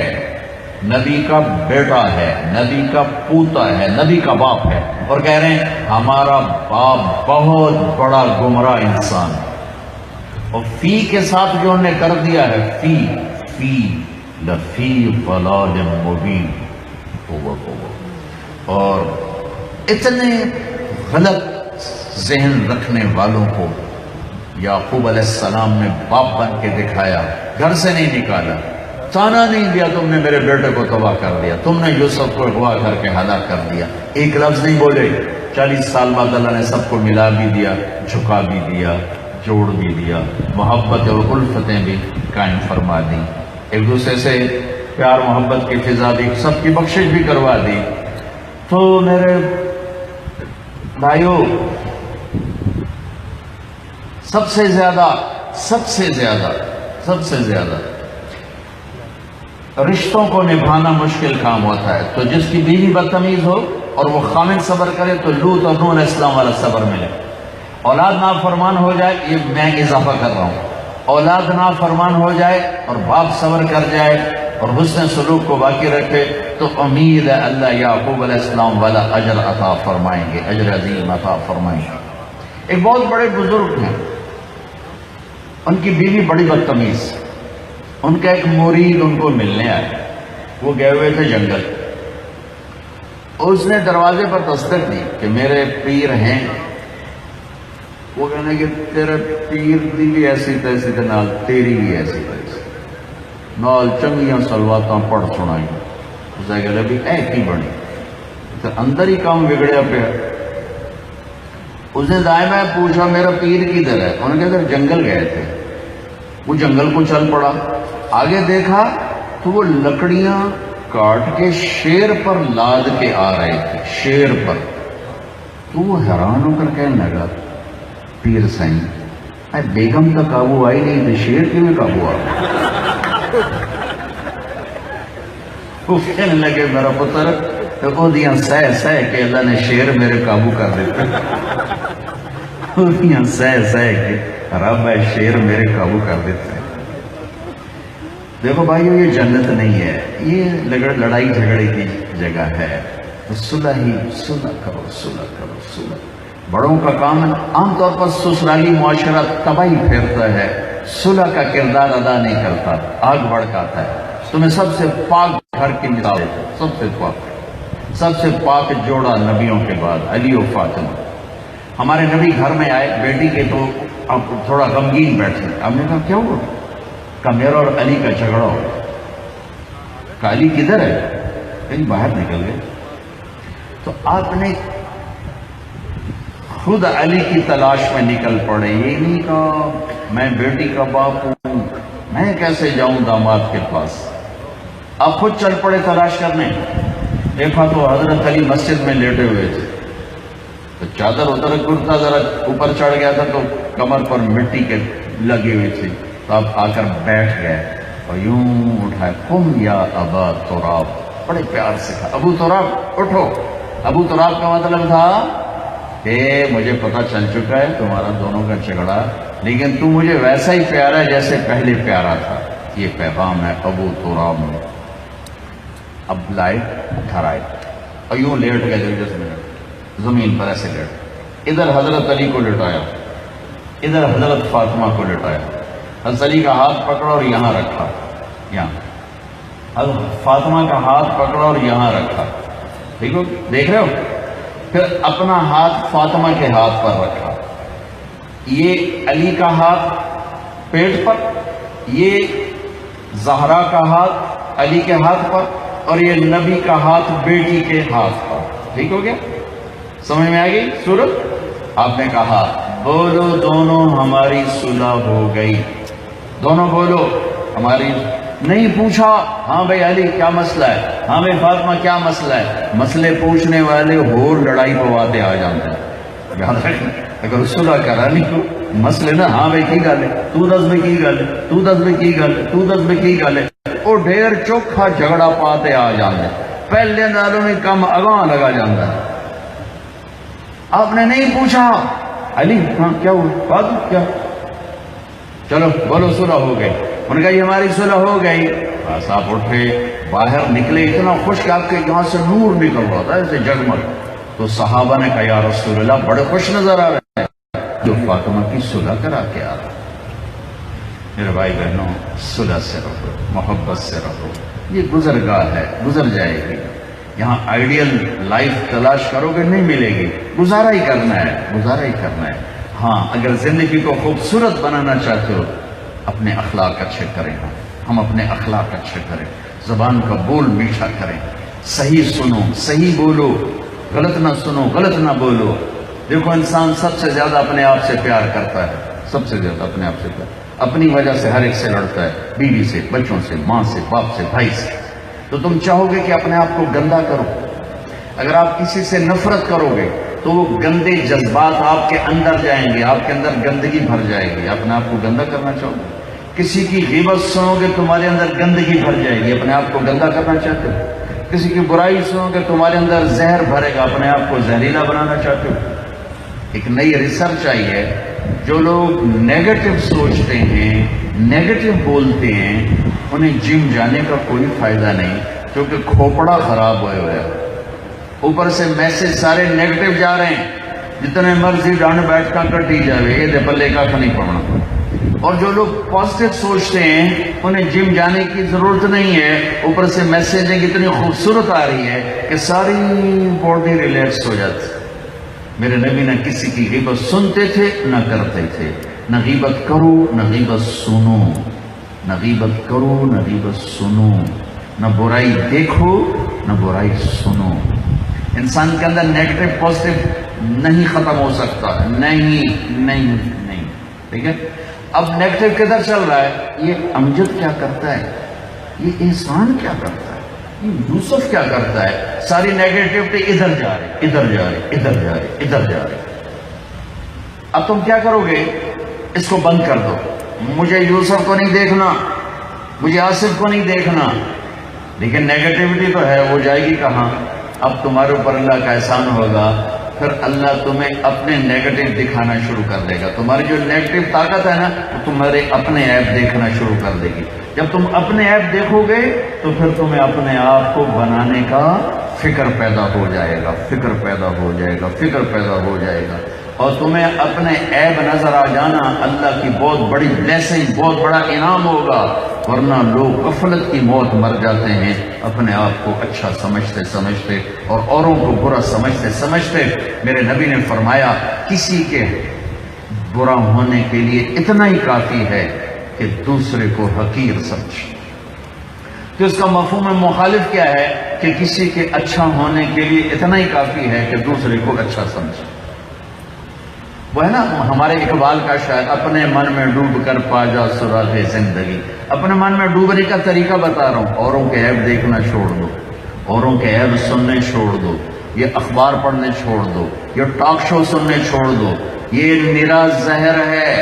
نبی کا بیٹا ہے، نبی کا پوتا ہے، نبی کا باپ ہے، اور کہہ رہے ہیں ہمارا باپ بہت بڑا گمراہ انسان. اور فی کے ساتھ جو انہوں نے کر دیا ہے، فی لفی ضلال مبین، اور اتنے غلط ذہن رکھنے والوں کو یعقوب علیہ السلام نے باپ بن کے دکھایا، گھر سے نہیں نکالا، تانا نہیں دیا تم نے میرے بیٹے کو تباہ کر دیا، تم نے یوسف کو اغوا کر کے ہلاک کر دیا، ایک لفظ نہیں بولے۔ 40 سال بعد اللہ نے سب کو ملا بھی دیا، جھکا بھی دیا، جوڑ بھی دیا، محبت اور الفتیں بھی قائم فرما دی، ایک دوسرے سے پیار محبت کی فضا دی، سب کی بخشش بھی کروا دی۔ تو میرے بھائیو، سب سے زیادہ رشتوں کو نبھانا مشکل کام ہوتا ہے، تو جس کی بیوی بدتمیز ہو اور وہ خامن صبر کرے تو لوط اور نوح علیہ السلام والا صبر ملے۔ اولاد نافرمان ہو جائے، یہ میں اضافہ کر رہا ہوں، اولاد نافرمان ہو جائے اور باپ صبر کر جائے اور حسن سلوک کو باقی رکھے تو امید ہے اللہ یعقوب علیہ السلام والا اجر عطا فرمائیں گے، اجر عظیم عطا فرمائیں گے۔ ایک بہت بڑے بزرگ ہیں، ان کی بیوی بڑی بدتمیز، ان کا ایک مرید ان کو ملنے آئے، وہ گئے ہوئے تھے جنگل، اس نے دروازے پر دستک دی کہ میرے پیر ہیں۔ وہ کہنے کہ تیرے پیر دی بھی ایسی تیسی تے نال تیری بھی ایسی تیسی، نال چنگیاں سلواتاں پڑھ سنائی، اسے کہلے بھی اے کی بنی، تو اندر ہی کام بگڑیا پہ۔ اس نے دائیں بائیں پوچھا میرا پیر کدھر ہے، انہوں نے کہا جنگل گئے تھے۔ وہ جنگل کو چل پڑا، آگے دیکھا تو وہ لکڑیاں کاٹ کے شیر پر لاد کے آ رہے تھے، شیر پر۔ تو وہ حیران ہو کر کہنے لگا پیر سائیں اے بیگم کا قابو آئی نہیں تو شیر کی میں قابو آ گیا۔ وہ کہنے لگے میرا پتر تو دیاں سہ کے اللہ نے شیر میرے قابو کر دیتے، دیاں سہ کے رب ہے شیر میرے قابو کر دیتے۔ دیکھو بھائیو، یہ جنت نہیں ہے، یہ لڑائی جھگڑے کی جگہ ہے۔ صلح کرو، صلح کرو، صلح۔ بڑوں کا کام عام طور پر سسرالی معاشرہ تباہی پھیرتا ہے، صلح کا کردار ادا نہیں کرتا، آگ بھڑکاتا ہے۔ تمہیں سب سے پاک گھر کی مثال ہے، سب سے پاک جوڑا نبیوں کے بعد علی و فاطمہ۔ ہمارے نبی گھر میں آئے بیٹی کے تو اب تھوڑا غمگین بیٹھے، ہم نے کہا کیا ہوا؟ کہ میرا اور علی کا جھگڑا ہو۔ کہ علی کدھر ہے؟ کہیں باہر نکل گئے۔ تو آپ نے خود علی کی تلاش میں نکل پڑے، یہ نہیں کہا میں بیٹی کا باپ ہوں، میں کیسے جاؤں داماد کے پاس۔ آپ خود چل پڑے تلاش کرنے۔ دیکھا تو حضرت علی مسجد میں لیٹے ہوئے تھے، تو چادر ادھر کرتا ذرا اوپر چڑھ گیا تھا تو کمر پر مٹی کے لگی ہوئی تھی، تو آپ آ کر بیٹھ گئے اور یوں اٹھائے، قم یا ابا تراب، بڑے پیار سے کہا ابو تراب اٹھو۔ ابو تراب کا مطلب تھا کہ مجھے پتہ چل چکا ہے تمہارا دونوں کا جھگڑا، لیکن تو مجھے ویسا ہی پیارا ہے جیسے پہلے پیارا تھا، یہ پیغام ہے ابو تراب میں۔ اب لائے گھر آئے اور یوں لیٹ گئے جس منٹ زمین پر ایسے لیٹ، ادھر حضرت علی کو لٹایا، ادھر حضرت فاطمہ کو لٹایا، حضرت علی کا ہاتھ پکڑا اور یہاں رکھا، یہاں حضرت فاطمہ کا ہاتھ پکڑا اور یہاں رکھا، دیکھو دیکھ رہے ہو، پھر اپنا ہاتھ فاطمہ کے ہاتھ پر رکھا، یہ علی کا ہاتھ پیٹ پر، یہ زہرا کا ہاتھ علی کے ہاتھ پر، اور یہ نبی کا ہاتھ بیٹی کے ہاتھ پر۔ ٹھیک ہو گیا؟ سمجھ میں آ گئی صورت؟ آپ نے کہا بولو دونوں ہماری صلح ہو گئی، دونوں بولو ہماری۔ نہیں پوچھا ہاں بھائی علی کیا مسئلہ ہے، ہاں بھائی فاطمہ کیا مسئلہ ہے، مسئلے پوچھنے والے ہور لڑائی پواتے آ جاتے ہیں۔ یاد رکھنا اگر صلح کرانی ہو مسئلے نا، ہاں بھائی کی گل ہے، تو دس میں کی گل ہے، تو دس میں کی گل ہے، تو دس میں کی گل ہے، وہ ڈھیر چوکھا جھگڑا پاتے آ جاتے ہیں، پہلے نالوں میں کم اگاں لگا جاتا ہے۔ آپ نے نہیں پوچھا علی ہاں کیا ہوا، بات کیا، چلو بولو صلح ہو گئی۔ انہوں نے کہا یہ ہماری صلح ہو گئی۔ بس آپ اٹھے باہر نکلے، اتنا خوش کہ آپ کے یہاں سے نور نکل رہا تھا ایسے جگمگ۔ تو صحابہ نے کہا یا رسول اللہ بڑے خوش نظر آ رہے ہیں، جو فاطمہ کی صلح کرا کے آ رہا۔ میرے بھائی بہنوں، صلح سے رہو، محبت سے رہو. یہ گزرگاہ ہے، گزر جائے گی. یہاں آئیڈیل لائف تلاش کرو گے نہیں ملے گی. گزارا ہی کرنا ہے، گزارا ہی کرنا ہے. ہاں، اگر زندگی کو خوبصورت بنانا چاہتے ہو، اپنے اخلاق اچھے کریں. ہم اپنے اخلاق اچھے کریں، زبان کا بول میٹھا کریں، صحیح سنو، صحیح بولو، غلط نہ سنو، غلط نہ بولو. دیکھو، انسان سب سے زیادہ اپنے آپ سے پیار کرتا ہے، سب سے زیادہ اپنے آپ سے پیار. اپنی وجہ سے ہر ایک سے لڑتا ہے، بیوی سے، بچوں سے، ماں سے، باپ سے، بھائی سے. تو تم چاہو گے کہ اپنے آپ کو گندا کرو. اگر آپ کسی سے نفرت کرو گے تو وہ گندے جذبات آپ کے اندر جائیں گے، آپ کے اندر گندگی بھر جائے گی. اپنے آپ کو گندا کرنا چاہو گے. کسی کی غیبت سنو گے تمہارے اندر گندگی بھر جائے گی، اپنے آپ کو گندا کرنا چاہتے ہو. کسی کی برائی سنو گے تمہارے اندر زہر بھرے گا، اپنے آپ کو زہریلا بنانا چاہتے ہو. ایک نئی ریسرچ آئی ہے، جو لوگ نیگیٹو سوچتے ہیں، نیگیٹو بولتے ہیں، انہیں جم جانے کا کوئی فائدہ نہیں، کیونکہ کھوپڑا خراب ہوئے ہوئے ہے. اوپر سے میسج سارے نیگیٹو جا رہے ہیں. جتنے مرضی ڈانڈ بیٹھ کا کٹی جاوے، یہ دے پلے کا نہیں پڑنا. اور جو لوگ پازیٹو سوچتے ہیں انہیں جم جانے کی ضرورت نہیں ہے. اوپر سے میسیجیں اتنی خوبصورت آ رہی ہے کہ ساری باڈی ریلیکس ہو جاتی. میرے نبی نہ کسی کی غیبت سنتے تھے نہ کرتے تھے. نہ غیبت کرو نہ غیبت سنو، نہ غیبت کرو نہ غیبت سنو، نہ برائی دیکھو نہ برائی سنو. انسان کے اندر نیگیٹو پازیٹو نہیں ختم ہو سکتا. نہیں نہیں نہیں. ٹھیک ہے. اب نیگیٹو کدھر چل رہا ہے؟ یہ امجد کیا کرتا ہے، یہ احسان کیا کرتا ہے، یہ یوسف کیا کرتا ہے. ساری نیگیٹیوٹی ادھر جا رہی، ادھر جا رہی، ادھر جا رہی، ادھر جا رہی. اب تم کیا کرو گے؟ اس کو بند کر دو. مجھے یوسف کو نہیں دیکھنا، مجھے آصف کو نہیں دیکھنا. لیکن نیگیٹیوٹی تو ہے، وہ جائے گی کہاں؟ اب تمہارے اوپر اللہ کا احسان ہوگا، پھر اللہ تمہیں اپنے نیگیٹو دکھانا شروع کر دے گا. تمہاری جو نیگیٹو طاقت ہے نا، وہ تمہارے اپنے عیب دیکھنا شروع کر دے گی. جب تم اپنے عیب دیکھو گے تو پھر تمہیں اپنے آپ کو بنانے کا فکر پیدا ہو جائے گا، فکر پیدا ہو جائے گا، فکر پیدا ہو جائے گا. اور تمہیں اپنے عیب نظر آ جانا اللہ کی بہت بڑی بلیسنگ، بہت بڑا انعام ہوگا. ورنہ لوگ غفلت کی موت مر جاتے ہیں، اپنے آپ کو اچھا سمجھتے سمجھتے اور اوروں کو برا سمجھتے سمجھتے. میرے نبی نے فرمایا، کسی کے برا ہونے کے لیے اتنا ہی کافی ہے کہ دوسرے کو حقیر سمجھ. تو اس کا مفہوم مخالف کیا ہے کہ کسی کے اچھا ہونے کے لیے اتنا ہی کافی ہے کہ دوسرے کو اچھا سمجھ. وہ ہے نا ہمارے اقبال کا شاعر، اپنے من میں ڈوب کر پا جا سراغ زندگی. اپنے من میں ڈوبنے کا طریقہ بتا رہا ہوں. اوروں کے عیب دیکھنا چھوڑ دو، اوروں کے عیب سننے چھوڑ دو، یہ اخبار پڑھنے چھوڑ دو، یہ ٹاک شو سننے چھوڑ دو. یہ نرا زہر ہے.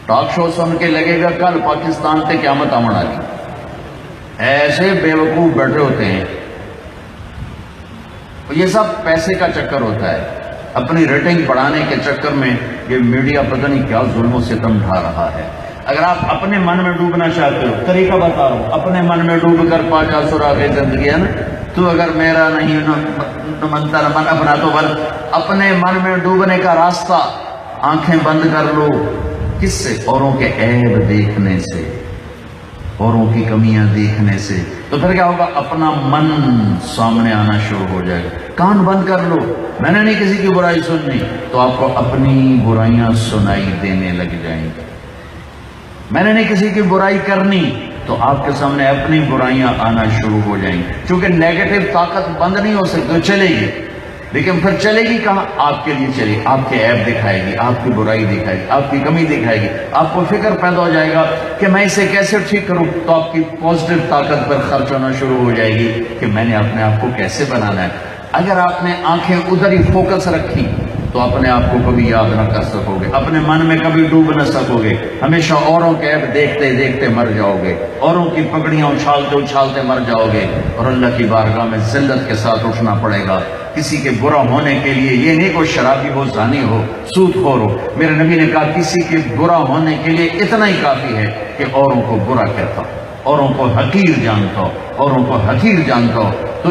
ٹاک شو سن کے لگے گا کل پاکستان سے قیامت آمن آ گئی. ایسے بیوقوف بیٹھے ہوتے ہیں. یہ سب پیسے کا چکر ہوتا ہے. اپنی ریٹنگ بڑھانے کے چکر میں یہ میڈیا پتہ نہیں کیا ظلم و ستم ڈھا رہا ہے. اگر آپ اپنے من میں ڈوبنا چاہتے ہو، طریقہ بتا رہا ہوں، اپنے من میں ڈوب کر پا جا سراغ زندگی. ہے نا، تو اگر میرا نہیں منتا من اپنا تو بل. اپنے من میں ڈوبنے کا راستہ آنکھیں بند کر لو. کس سے؟ اوروں کے عیب دیکھنے سے، اوروں کی کمیاں دیکھنے سے. تو پھر کیا ہوگا؟ اپنا من سامنے آنا شروع ہو جائے گا. کان بند کر لو. میں نے نہیں کسی کی برائی سننی، تو آپ کو اپنی برائیاں سنائی دینے لگ جائیں گی. میں نے نہیں کسی کی برائی کرنی، تو آپ کے سامنے اپنی برائیاں آنا شروع ہو جائیں گی. چونکہ نیگیٹو طاقت بند نہیں ہو سکتی، چلے گی. لیکن پھر چلے گی کہاں؟ آپ کے لیے چلے گی. آپ کے عیب دکھائے گی، آپ کی برائی دکھائے گی، آپ کی کمی دکھائے گی. آپ کو فکر پیدا ہو جائے گا کہ میں اسے کیسے ٹھیک کروں. تو آپ کی پازیٹو طاقت پر خرچ ہونا شروع ہو جائے گی کہ میں نے اپنے آپ کو کیسے بنانا ہے. اگر آپ نے آنکھیں ادھر ہی فوکس رکھی تو اپنے آپ کو کبھی یاد نہ کر سکو گے، اپنے من میں کبھی ڈوب نہ سکو گے. ہمیشہ اوروں کے عیب دیکھتے دیکھتے مر جاؤ گے، اوروں کی پگڑیاں اچھالتے اچھالتے مر جاؤ گے، اور اللہ کی بارگاہ میں ذلت کے ساتھ اٹھنا پڑے گا. کسی کے برا ہونے کے لیے یہ نہیں کوئی شرابی ہو، زانی ہو، سود خور ہو. میرے نبی نے کہا کسی کے برا ہونے کے لیے اتنا ہی کافی ہے کہ اوروں کو برا کہتا ہو، اوروں کو حقیر جانتا ہو، اوروں کو حقیر جانتا ہو. تو